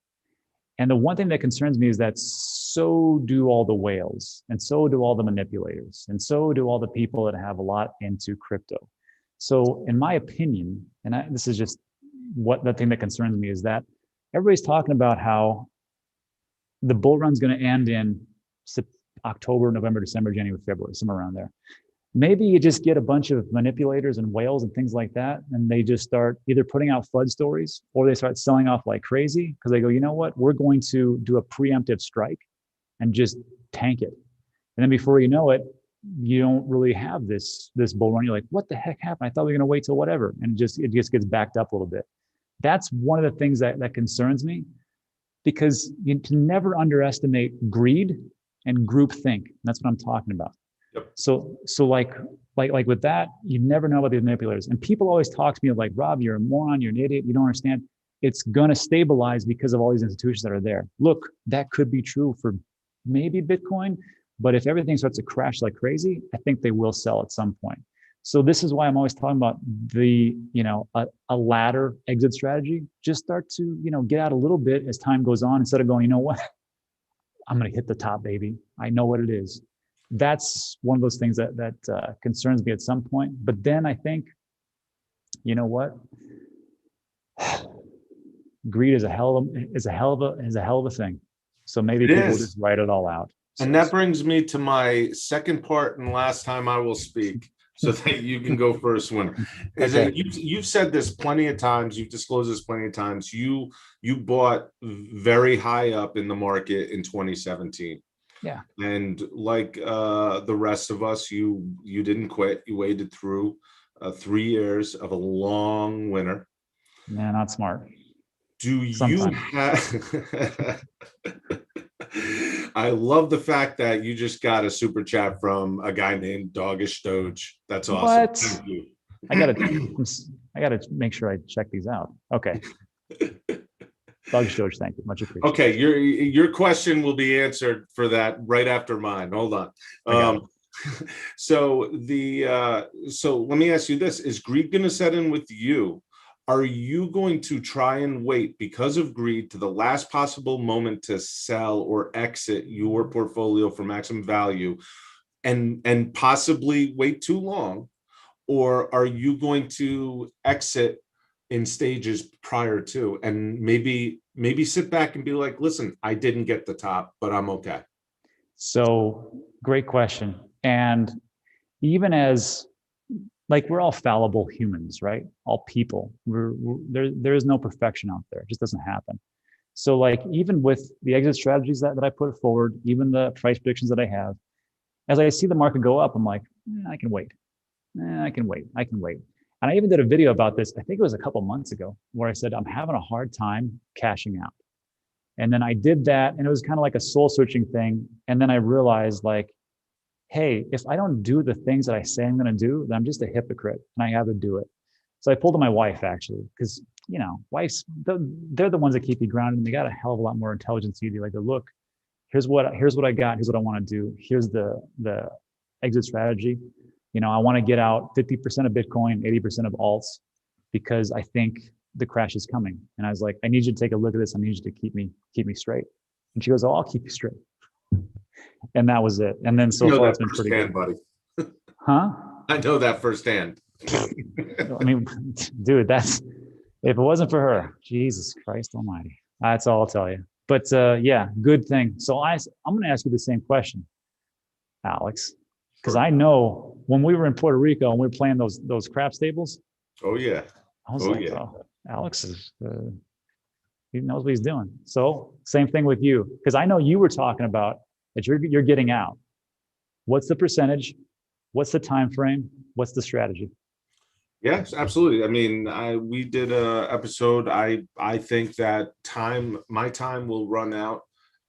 And the one thing that concerns me is that so do all the whales, and so do all the manipulators, and so do all the people that have a lot into crypto. So in my opinion, and this is just the thing that concerns me, is that everybody's talking about how the bull run's going to end in October, November, December, January, February, somewhere around there. Maybe you just get a bunch of manipulators and whales and things like that, and they just start either putting out FUD stories, or they start selling off like crazy because they go, you know what, we're going to do a preemptive strike and just tank it. And then before you know it, you don't really have this bull run. You're like, what the heck happened? I thought we were going to wait till whatever. And it just gets backed up a little bit. That's one of the things that concerns me, because you can never underestimate greed and groupthink. That's what I'm talking about. Yep. So like with that, you never know about these manipulators. And people always talk to me like, Rob, you're a moron, you're an idiot, you don't understand. It's going to stabilize because of all these institutions that are there. Look, that could be true for maybe Bitcoin, but if everything starts to crash like crazy, I think they will sell at some point. So this is why I'm always talking about the, a ladder exit strategy. Just start to, get out a little bit as time goes on instead of going, you know what, I'm going to hit the top, baby. I know what it is. That's one of those things that concerns me at some point. But then I think, you know what, greed is a hell of a thing. So maybe people will just write it all out. And that brings me to my second part and last time I will speak, so that you can go first, winner. Is that you've said this plenty of times, you've disclosed this plenty of times. You bought very high up in the market in 2017. Yeah. And like the rest of us, you didn't quit. You waited through 3 years of a long winter. Yeah, not smart. Do you have I love the fact that you just got a super chat from a guy named Doggish Doge. That's awesome. What? Thank you. I gotta make sure I check these out. Okay. Doggish Doge, thank you. Much appreciated. Okay, your question will be answered for that right after mine. Hold on. So let me ask you this: is greed going to set in with you? Are you going to try and wait because of greed to the last possible moment to sell or exit your portfolio for maximum value and possibly wait too long? Or are you going to exit in stages prior to and maybe sit back and be like, listen, I didn't get the top, but I'm okay? So great question. And even as we're all fallible humans, right? All people. There is no perfection out there. It just doesn't happen. So even with the exit strategies that I put forward, even the price predictions that I have, as I see the market go up, I'm like, I can wait. I can wait. And I even did a video about this. I think it was a couple months ago where I said, I'm having a hard time cashing out. And then I did that and it was kind of like a soul searching thing. And then I realized hey, if I don't do the things that I say I'm going to do, then I'm just a hypocrite and I have to do it. So I pulled to my wife actually, because, wives, they're the ones that keep you grounded and they got a hell of a lot more intelligence than you do. Look, here's what I got. Here's what I want to do. Here's the exit strategy. I want to get out 50% of Bitcoin, 80% of alts, because I think the crash is coming. And I was like, I need you to take a look at this. I need you to keep me straight. And she goes, oh, I'll keep you straight. And that was it. And then so far it's been pretty good, buddy. Huh? I know that firsthand. I mean, dude, if it wasn't for her, Jesus Christ Almighty, that's all I'll tell you. But yeah, good thing. So I'm going to ask you the same question, Alex, because I know when we were in Puerto Rico and we were playing those crap stables. Oh yeah. I was oh, Alex is. He knows what he's doing. So same thing with you, because I know you were talking about that you're getting out. What's the percentage? What's the time frame? What's the strategy? Yes, absolutely. I mean, we did a episode. I think that my time will run out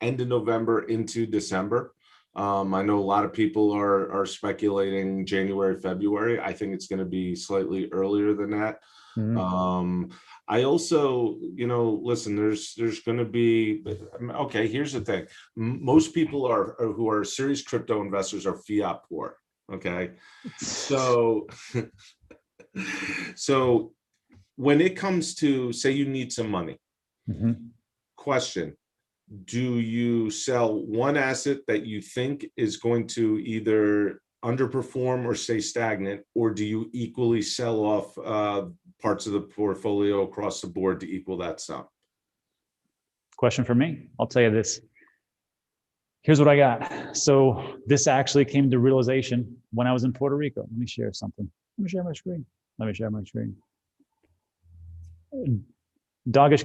end of November into December. I know a lot of people are speculating January, February. I think it's going to be slightly earlier than that. Mm-hmm. I also, listen, there's going to be, okay, here's the thing. Most people who are serious crypto investors are fiat poor. Okay. So when it comes to, say you need some money, mm-hmm. Question, do you sell one asset that you think is going to either underperform or stay stagnant, or do you equally sell off parts of the portfolio across the board to equal that sum? Question for me. I'll tell you this. Here's what I got. So this actually came to realization when I was in Puerto Rico. Let me share something. Let me share my screen. Doggish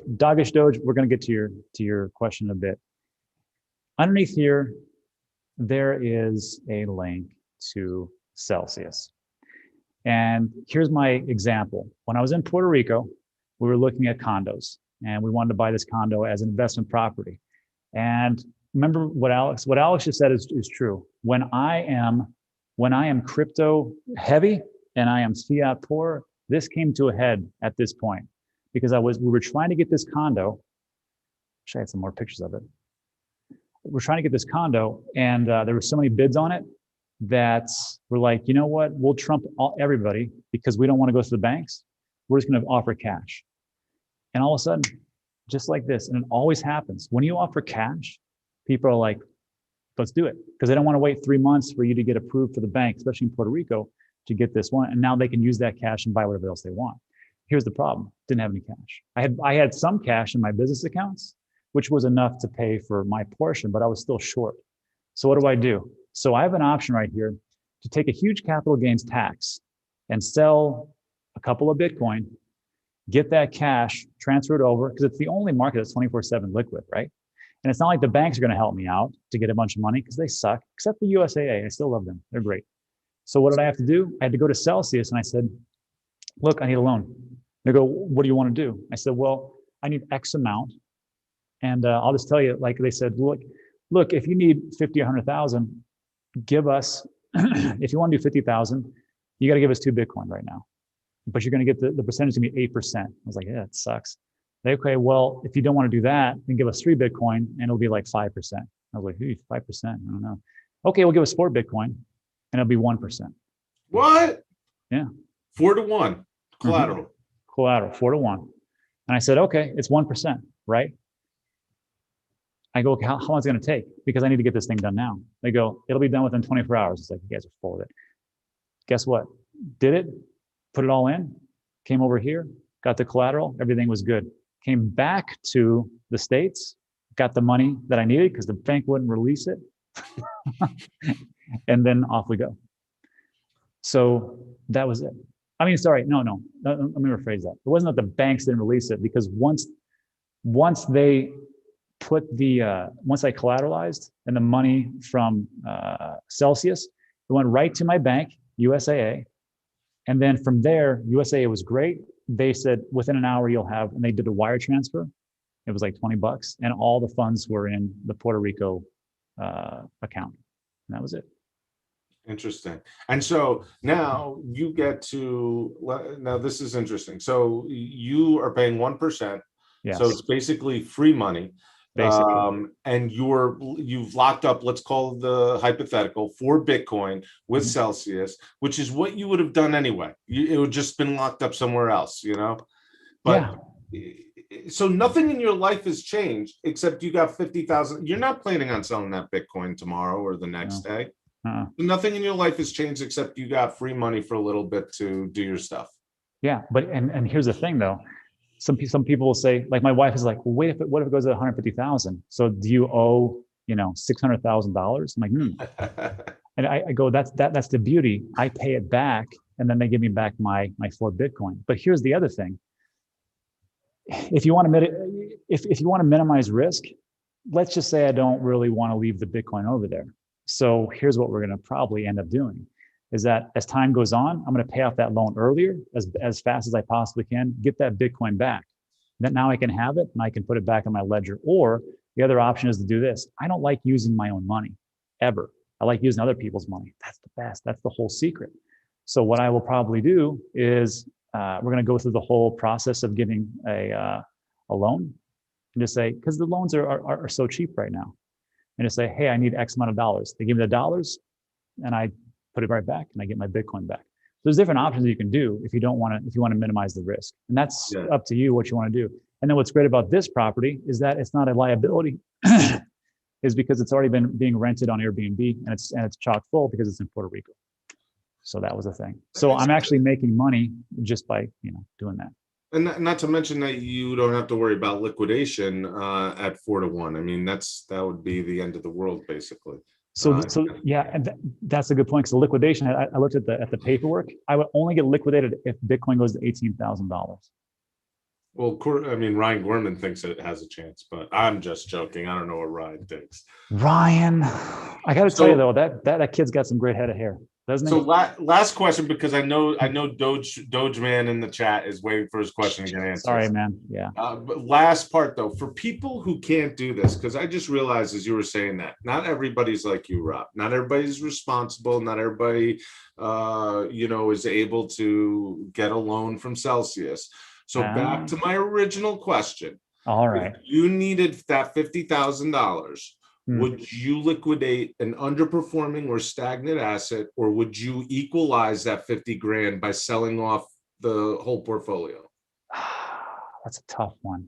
Doge, we're going to get to your question in a bit. Underneath here, there is a link to Celsius. And here's my example. When I was in Puerto Rico, we were looking at condos and we wanted to buy this condo as an investment property. And remember what Alex just said is true. When I am crypto heavy and I am fiat poor, this came to a head at this point because we were trying to get this condo. Wish I had some more pictures of it. We're trying to get this condo and there were so many bids on it that were like, you know what, we'll trump everybody because we don't want to go to the banks. We're just going to offer cash. And all of a sudden, just like this, and it always happens. When you offer cash, people are like, let's do it. Because they don't want to wait 3 months for you to get approved for the bank, especially in Puerto Rico, to get this one. And now they can use that cash and buy whatever else they want. Here's the problem. Didn't have any cash. I had some cash in my business accounts, which was enough to pay for my portion, but I was still short. So what do? So I have an option right here to take a huge capital gains tax and sell a couple of Bitcoin, get that cash, transfer it over, because it's the only market that's 24/7 liquid, right? And it's not like the banks are going to help me out to get a bunch of money because they suck, except for USAA. I still love them. They're great. So what did I have to do? I had to go to Celsius and I said, look, I need a loan. They go, what do you want to do? I said, well, I need X amount. And I'll just tell you, like they said, look, if you need 50 or 100,000, give us, if you want to do 50,000, you got to give us 2 Bitcoin right now. But you're going to get the percentage to be 8%. I was like, yeah, it sucks. They, okay, well, if you don't want to do that, then give us 3 Bitcoin and it'll be like 5%. I was like, hey, 5%, I don't know. Okay, we'll give us 4 Bitcoin and it'll be 1%. What? Yeah. 4-to-1 collateral. Mm-hmm. Collateral, 4-to-1. And I said, okay, it's 1%, right? I go, okay, how long is it going to take? Because I need to get this thing done now. They go, it'll be done within 24 hours. It's like, you guys are full of it. Guess what? Did it, put it all in, came over here, got the collateral, everything was good. Came back to the States, got the money that I needed because the bank wouldn't release it. And then off we go. So that was it. I mean, sorry, no, let me rephrase that. It wasn't that the banks didn't release it because once they put once I collateralized and the money from Celsius, it went right to my bank, USAA. And then from there, USAA was great. They said within an hour you'll have, and they did a wire transfer. It was like $20 and all the funds were in the Puerto Rico account. And that was it. Interesting. And so now you get to, now this is interesting. So you are paying 1%. Yes. So it's basically free money. Basically. And you've locked up, let's call the hypothetical, 4 Bitcoin with Celsius, which is what you would have done anyway. It would just been locked up somewhere else, you know? But so nothing in your life has changed except you got 50,000. You're not planning on selling that Bitcoin tomorrow or the next day. Nothing in your life has changed except you got free money for a little bit to do your stuff. Yeah, but and here's the thing though. Some people will say, like my wife is like, well, wait, what if it goes to 150,000? So do you owe, $600,000? I'm like, And I go, that's the beauty. I pay it back, and then they give me back my 4 Bitcoin. But here's the other thing: if you want to minimize risk, let's just say I don't really want to leave the Bitcoin over there. So here's what we're going to probably end up doing: is that as time goes on, I'm going to pay off that loan earlier as fast as I possibly can, get that Bitcoin back. Then now I can have it and I can put it back on my ledger. Or the other option is to do this. I don't like using my own money ever. I like using other people's money. That's the best. That's the whole secret. So what I will probably do is we're going to go through the whole process of getting a loan and just say, because the loans are so cheap right now, and just say, hey, I need X amount of dollars. They give me the dollars and I put it right back and I get my Bitcoin back. So there's different options you can do if you want to minimize the risk. And that's up to you what you want to do. And then what's great about this property is that it's not a liability, is because it's already been being rented on Airbnb and it's chock full because it's in Puerto Rico. So that was the thing. So I'm actually making money just by doing that. And not to mention that you don't have to worry about liquidation at 4-to-1. I mean, that would be the end of the world, basically. So yeah, and that's a good point. Because the liquidation, I looked at the paperwork. I would only get liquidated if Bitcoin goes to $18,000. Well, I mean, Ryan Gorman thinks it has a chance, but I'm just joking. I don't know what Ryan thinks. Ryan, I got to tell you though, that kid's got some great head of hair, doesn't he? So last question, because I know Doge Man in the chat is waiting for his question to get answered. Sorry, man. Yeah. But last part though, for people who can't do this, because I just realized as you were saying that not everybody's like you, Rob. Not everybody's responsible. Not everybody, is able to get a loan from Celsius. So back to my original question. All right. If you needed that $50,000, would you liquidate an underperforming or stagnant asset, or would you equalize that 50 grand by selling off the whole portfolio? That's a tough one.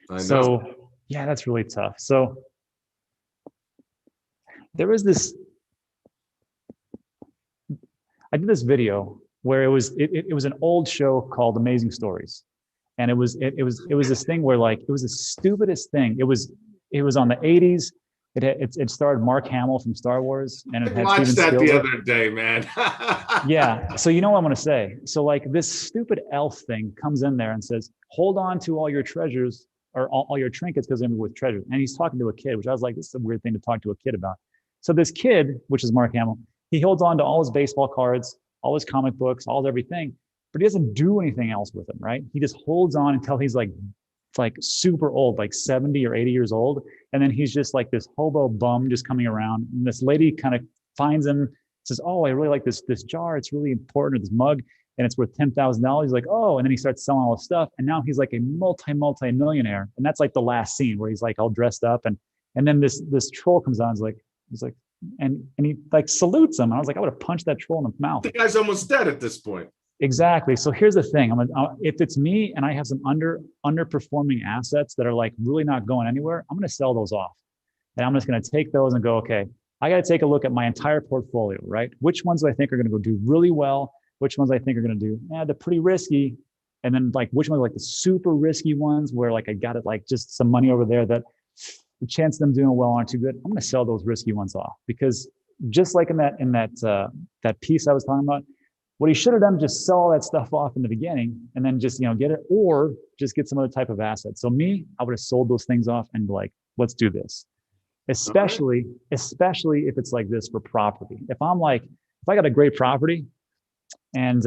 I know. So yeah, that's really tough. So there was this, I did this video where it was an old show called Amazing Stories. And it was this thing where, like, it was the stupidest thing. It was on the 80s. It starred Mark Hamill from Star Wars, and it I had watched Steven that Spielberg. the other day, man. Yeah. So you know what I'm going to say. So like this stupid elf thing comes in there and says, "Hold on to all your treasures or all your trinkets because they're with treasures." And he's talking to a kid, which I was like, this is a weird thing to talk to a kid about. So this kid, which is Mark Hamill, he holds on to all his baseball cards, all his comic books, all his everything, but he doesn't do anything else with them, right? He just holds on until he's like super old, like 70 or 80 years old. And then he's just like this hobo bum just coming around. And this lady kind of finds him, says, "Oh, I really like this jar. It's really important, or this mug, and it's worth $10,000. He's like, "Oh," and then he starts selling all this stuff. And now he's like a multi-millionaire. And that's like the last scene where he's like all dressed up. And then this troll comes on. He's like, and he like salutes him. And I was like, I would have punched that troll in the mouth. The guy's almost dead at this point. Exactly. So here's the thing. If it's me and I have some underperforming assets that are like really not going anywhere, I'm going to sell those off. And I'm just going to take those and go, okay, I got to take a look at my entire portfolio, right? Which ones do I think are going to go do really well? Which ones I think are going to do, they're pretty risky. And then like, which ones are like the super risky ones where like, I got it, like just some money over there that the chance of them doing well aren't too good. I'm going to sell those risky ones off, because just like in that piece I was talking about, what he should have done, just sell all that stuff off in the beginning and then just, get it, or just get some other type of asset. So me, I would have sold those things off and be like, let's do this. Especially if it's like this for property. If I got a great property, and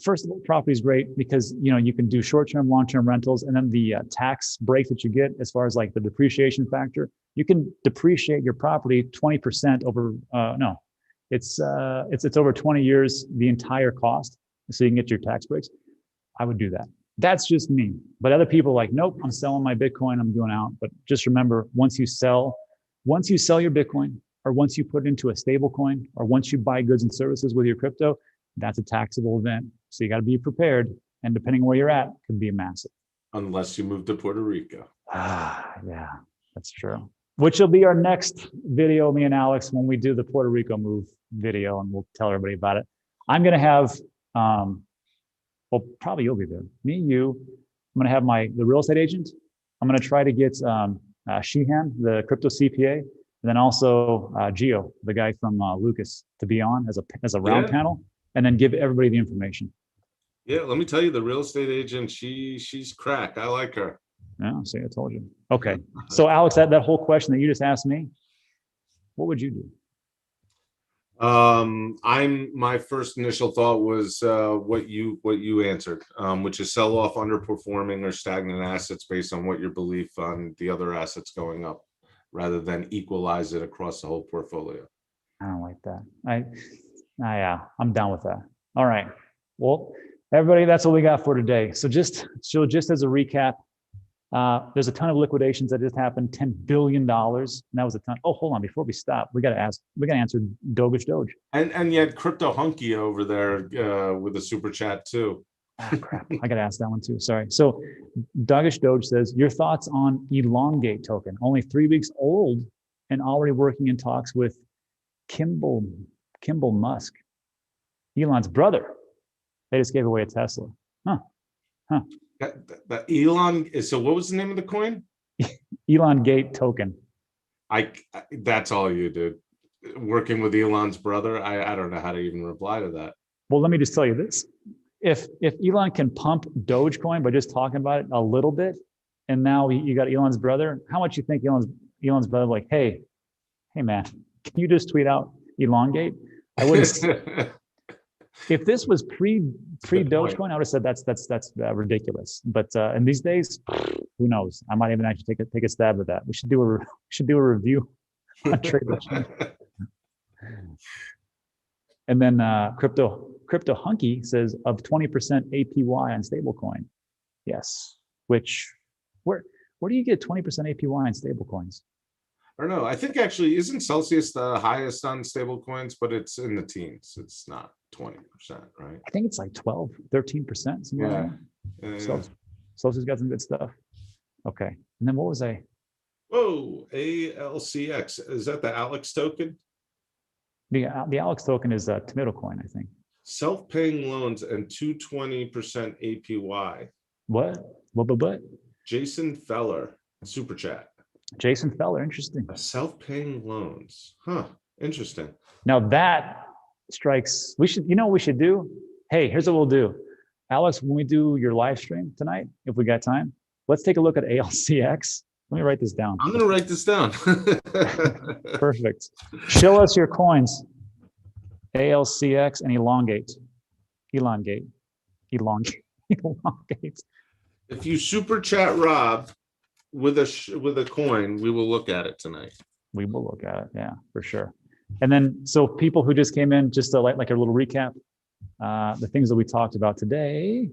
first of all, property is great because, you can do short-term, long-term rentals, and then the tax break that you get as far as like the depreciation factor, you can depreciate your property 20% over, it's over 20 years, the entire cost, so you can get your tax breaks. I would do that. That's just me. But other people are like, nope, I'm selling my Bitcoin, I'm doing out. But just remember, once you sell your Bitcoin, or once you put it into a stable coin, or once you buy goods and services with your crypto, that's a taxable event. So you got to be prepared. And depending on where you're at, it could be massive. Unless you move to Puerto Rico. Yeah, that's true. Which will be our next video, me and Alex, when we do the Puerto Rico move video, and we'll tell everybody about it. I'm going to have, well, probably you'll be there. Me, you. I'm going to have the real estate agent. I'm going to try to get Sheehan, the crypto CPA, and then also Gio, the guy from Lucas, to be on as a round panel, and then give everybody the information. Yeah, let me tell you, the real estate agent, she's crack. I like her. Yeah, see, I told you. Okay, so Alex, that whole question that you just asked me, what would you do? My first initial thought was what you answered, which is sell off underperforming or stagnant assets based on what your belief on the other assets going up, rather than equalize it across the whole portfolio. I don't like that. Yeah, I'm down with that. All right. Well, everybody, that's what we got for today. So just as a recap, there's a ton of liquidations that just happened, $10 billion. And that was a ton. Oh, hold on. Before we stop, we got to answer Doge. And yet Crypto Hunky over there with a super chat too. Crap. I got to ask that one too. Sorry. So Doge says, your thoughts on Elongate token, only 3 weeks old and already working in talks with Kimball Musk, Elon's brother. They just gave away a Tesla. That Elon. So what was the name of the coin? Elongate token. That's all you do. Working with Elon's brother. I don't know how to even reply to that. Well, let me just tell you this. If Elon can pump Dogecoin by just talking about it a little bit, and now you got Elon's brother, how much you think Elon's brother like, hey man, can you just tweet out Elongate? I wouldn't. If this was pre Dogecoin, I would have said that's ridiculous. But in these days, who knows? I might even actually take a stab at that. We should do a review on TradeWatch. And then crypto Hunky says of 20% APY on stablecoin. Yes. Which where do you get 20% APY on stablecoins? I don't know. I think actually isn't Celsius the highest on stable coins, but it's in the teens. It's not 20%, right? I think it's like 12, 13%. Something like that. So, Celsius got some good stuff. Okay. And then what was I? Whoa, ALCX. Is that the Alex token? The Alex token is a tomato coin, I think. Self-paying loans and 220% APY. What? Jason Feller, super chat. Jason Feller, interesting. Self-paying loans. Huh. Interesting. Now that strikes, you know what we should do? Hey, here's what we'll do. Alex, when we do your live stream tonight, if we got time, let's take a look at ALCX. Let me write this down. I'm going to write this down. Perfect. Show us your coins. ALCX and elongate. If you super chat Rob with a coin, we will look at it tonight. We will look at it, yeah, for sure. And then, so people who just came in, just to like a little recap, the things that we talked about today.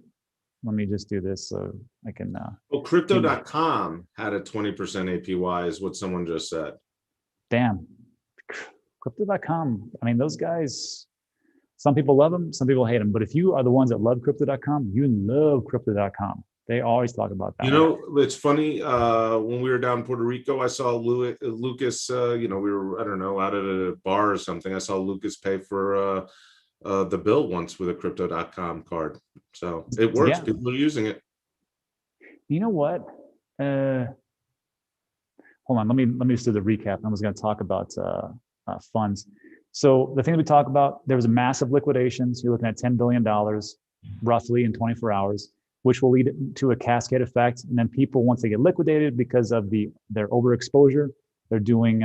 Let me just do this so I can. Well, crypto.com had a 20% APY, is what someone just said. Damn, crypto.com. I mean, those guys. Some people love them, some people hate them. But if you are the ones that love crypto.com, you love crypto.com. They always talk about that. You know, it's funny. When we were down in Puerto Rico, I saw Lucas. We were, I don't know, out at a bar or something. I saw Lucas pay for the bill once with a crypto.com card. So it works. Yeah. People are using it. You know what? Hold on. Let me just do the recap. I was going to talk about funds. So the thing that we talk about, there was a massive liquidations. You're looking at $10 billion roughly in 24 hours, which will lead to a cascade effect. And then people, once they get liquidated because of their overexposure, they're doing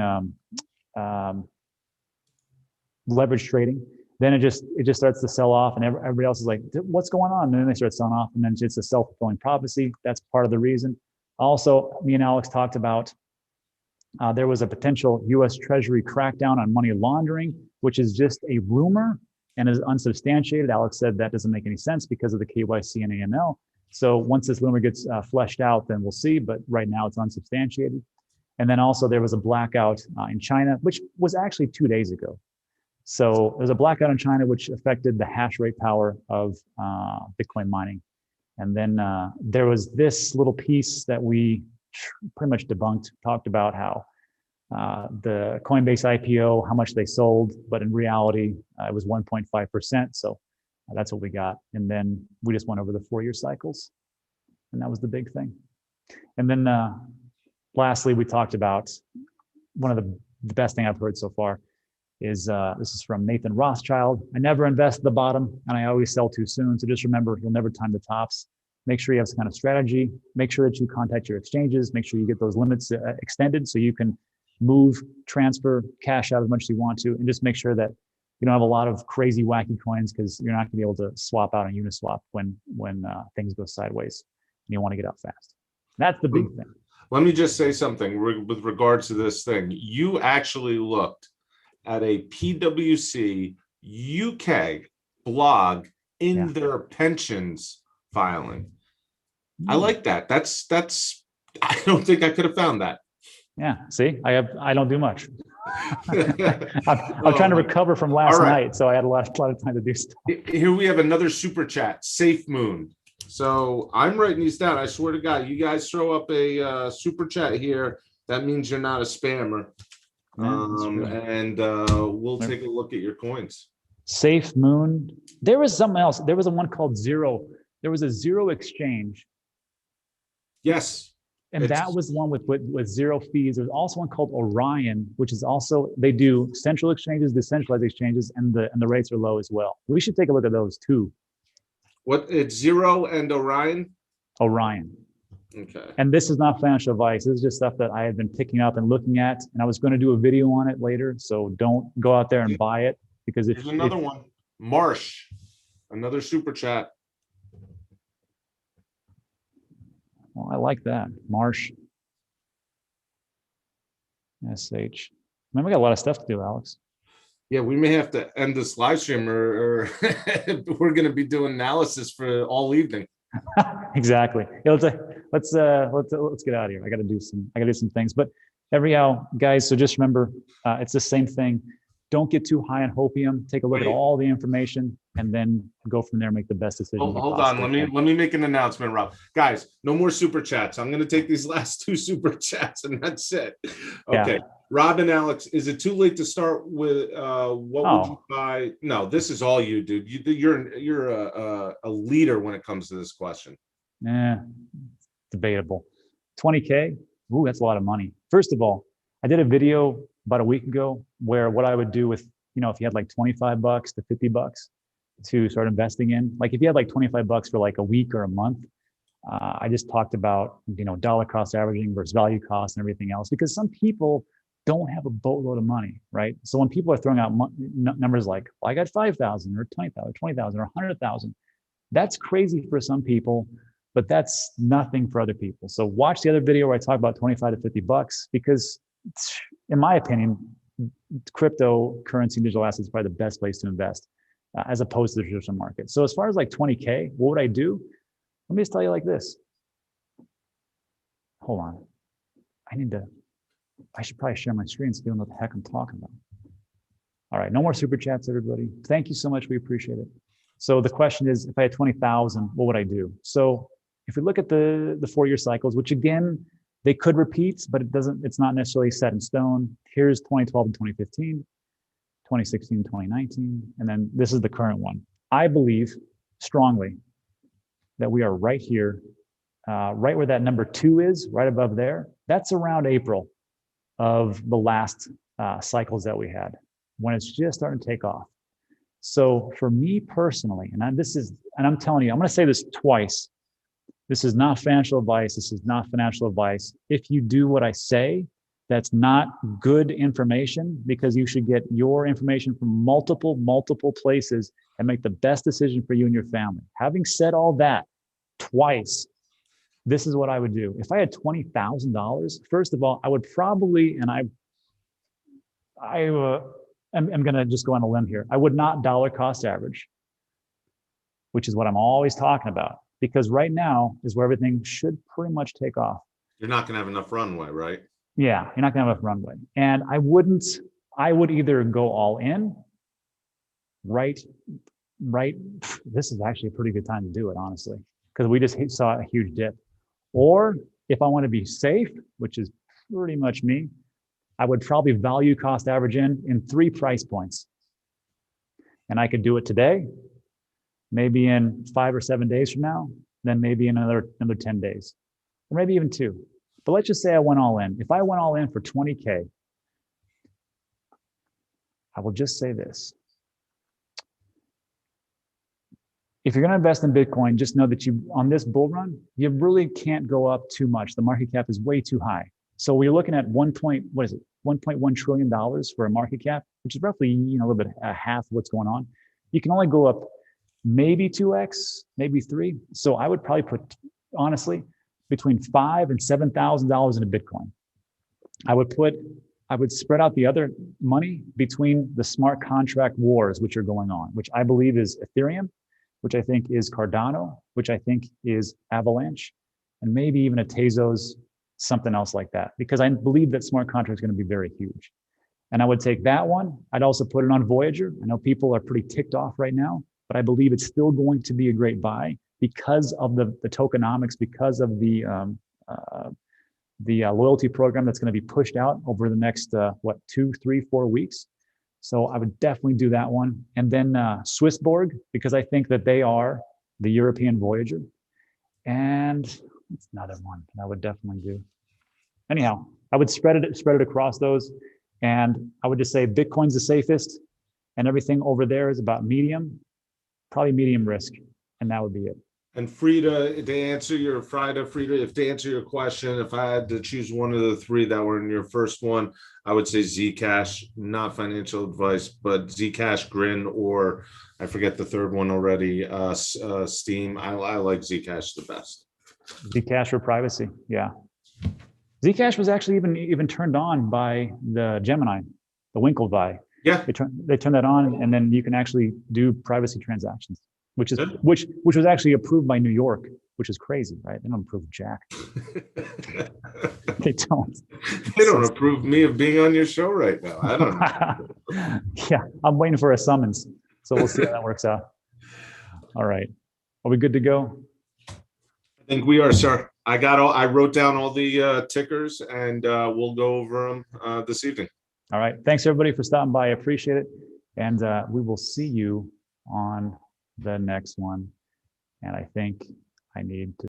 leverage trading. Then it just starts to sell off, and everybody else is like, what's going on? And then they start selling off, and then it's a self-fulfilling prophecy. That's part of the reason. Also, me and Alex talked about there was a potential U.S. Treasury crackdown on money laundering, which is just a rumor and is unsubstantiated. Alex said that doesn't make any sense because of the KYC and AML. So once this rumor gets fleshed out, then we'll see. But right now it's unsubstantiated. And then also there was a blackout in China, which was actually 2 days ago. So there's a blackout in China, which affected the hash rate power of Bitcoin mining. And then there was this little piece that we pretty much debunked, talked about how the Coinbase IPO, how much they sold, but in reality, it was 1.5%. So that's what we got. And then we just went over the 4-year cycles, and that was the big thing. And then lastly, we talked about one of the best thing I've heard so far is this is from Nathan Rothschild. I never invest at the bottom, and I always sell too soon. So just remember, you'll never time the tops. Make sure you have some kind of strategy. Make sure that you contact your exchanges. Make sure you get those limits extended so you can move, transfer, cash out as much as you want to, and just make sure that you don't have a lot of crazy, wacky coins, because you're not going to be able to swap out on Uniswap when things go sideways and you want to get out fast. That's the big thing. Let me just say something with regards to this thing. You actually looked at a PwC UK blog in their pensions filing. I like that. That's I don't think I could have found that. Yeah, see, I don't do much. I'm trying to recover from last night, so I had a lot of time to do stuff. Here we have another super chat, Safe Moon. So I'm writing these down. I swear to God, you guys throw up a super chat here, that means you're not a spammer. We'll take a look at your coins. Safe Moon. There was something else. There was a one called Zero. There was a Zero exchange. Yes. And that was one with zero fees. There's also one called Orion, which is also, they do central exchanges, decentralized exchanges, and the rates are low as well. We should take a look at those too. What, it's Zero and Orion? Orion. Okay. And this is not financial advice. This is just stuff that I have been picking up and looking at, and I was going to do a video on it later. So don't go out there and buy it, because There's another one, Marsh, another super chat. Well, I like that. Marsh. SH. Man, we got a lot of stuff to do, Alex. Yeah, we may have to end this live stream, or we're going to be doing analysis for all evening. Exactly. Yeah, let's get out of here. I got to do some things. But Guys, so just remember, it's the same thing. Don't get too high on hopium. Take a look at all the information and then go from there, make the best decision. Hold on. Let me make an announcement, Rob. Guys, no more super chats. I'm going to take these last 2 super chats and that's it. Okay. Yeah. Rob and Alex, is it too late to start with what would you buy? No, this is all you, dude. You're a leader when it comes to this question. Yeah, debatable. 20K. Ooh, that's a lot of money. First of all, I did a video about a week ago where what I would do with, if you had like $25 to $50 to start investing in, like if you had like $25 for like a week or a month, I just talked about, dollar cost averaging versus value cost and everything else, because some people don't have a boatload of money, right? So when people are throwing out numbers like, well, I got 5,000 or 20,000 or 100,000, that's crazy for some people, but that's nothing for other people. So watch the other video where I talk about 25 to $50, because in my opinion, cryptocurrency and digital assets is probably the best place to invest as opposed to the traditional market. So as far as like 20K, what would I do? Let me just tell you like this. Hold on. I should probably share my screen so you know what the heck I'm talking about. All right, no more super chats, everybody. Thank you so much. We appreciate it. So the question is, if I had 20,000, what would I do? So if we look at the 4-year cycles, which again, they could repeat, but it's not necessarily set in stone. Here's 2012 and 2015, 2016, 2019, and then this is the current one. I believe strongly that we are right here, right where that number 2 is, right above there. That's around April of the last cycles that we had, when it's just starting to take off. So for me personally, and I'm telling you, I'm going to say this twice. This is not financial advice. This is not financial advice. If you do what I say, that's not good information, because you should get your information from multiple places and make the best decision for you and your family. Having said all that twice, this is what I would do. If I had $20,000, first of all, I would probably, and I'm going to just go on a limb here. I would not dollar cost average, which is what I'm always talking about, because right now is where everything should pretty much take off. You're not going to have enough runway, right? Yeah, you're not going to have enough runway. And I would either go all in, right. This is actually a pretty good time to do it, honestly, because we just saw a huge dip. Or if I want to be safe, which is pretty much me, I would probably value cost average in 3 price points. And I could do it today, maybe in 5 or 7 days from now, then maybe in another 10 days, or maybe even 2. But let's just say I went all in. If I went all in for 20K, I will just say this. If you're going to invest in Bitcoin, just know that on this bull run, you really can't go up too much. The market cap is way too high. So we're looking at $1.1 trillion for a market cap, which is roughly a little bit half of what's going on. You can only go up maybe 2x, maybe 3. So I would probably put, honestly, between $5,000 and $7,000 into Bitcoin. I would spread out the other money between the smart contract wars which are going on, which I believe is Ethereum, which I think is Cardano, which I think is Avalanche, and maybe even a Tezos, something else like that, because I believe that smart contract is going to be very huge. And I would take that one. I'd also put it on Voyager. I know people are pretty ticked off right now, but I believe it's still going to be a great buy because of the tokenomics, because of the loyalty program that's going to be pushed out over the next 2, 3, 4 weeks. So I would definitely do that one. And then Swissborg, because I think that they are the European Voyager. And it's another one that I would definitely do. Anyhow, I would spread it across those. And I would just say Bitcoin's the safest, and everything over there is about probably medium risk. And that would be it. And Frida, to answer your question, if I had to choose one of the 3 that were in your first one, I would say Zcash, not financial advice, but Zcash, Grin, or I forget the third one already, Steam. I like Zcash the best. Zcash for privacy, yeah. Zcash was actually even turned on by the Gemini, the Winklevi. Yeah, they turned that on, and then you can actually do privacy transactions, which was actually approved by New York which is crazy, right? They don't approve jack. They don't. They don't approve me of being on your show right now. I don't know. Yeah, I'm waiting for a summons. So we'll see how that works out. All right. Are we good to go? I think we are, sir. I wrote down all the tickers, and we'll go over them this evening. All right. Thanks, everybody, for stopping by. I appreciate it. And we will see you on the next one. And I think I need to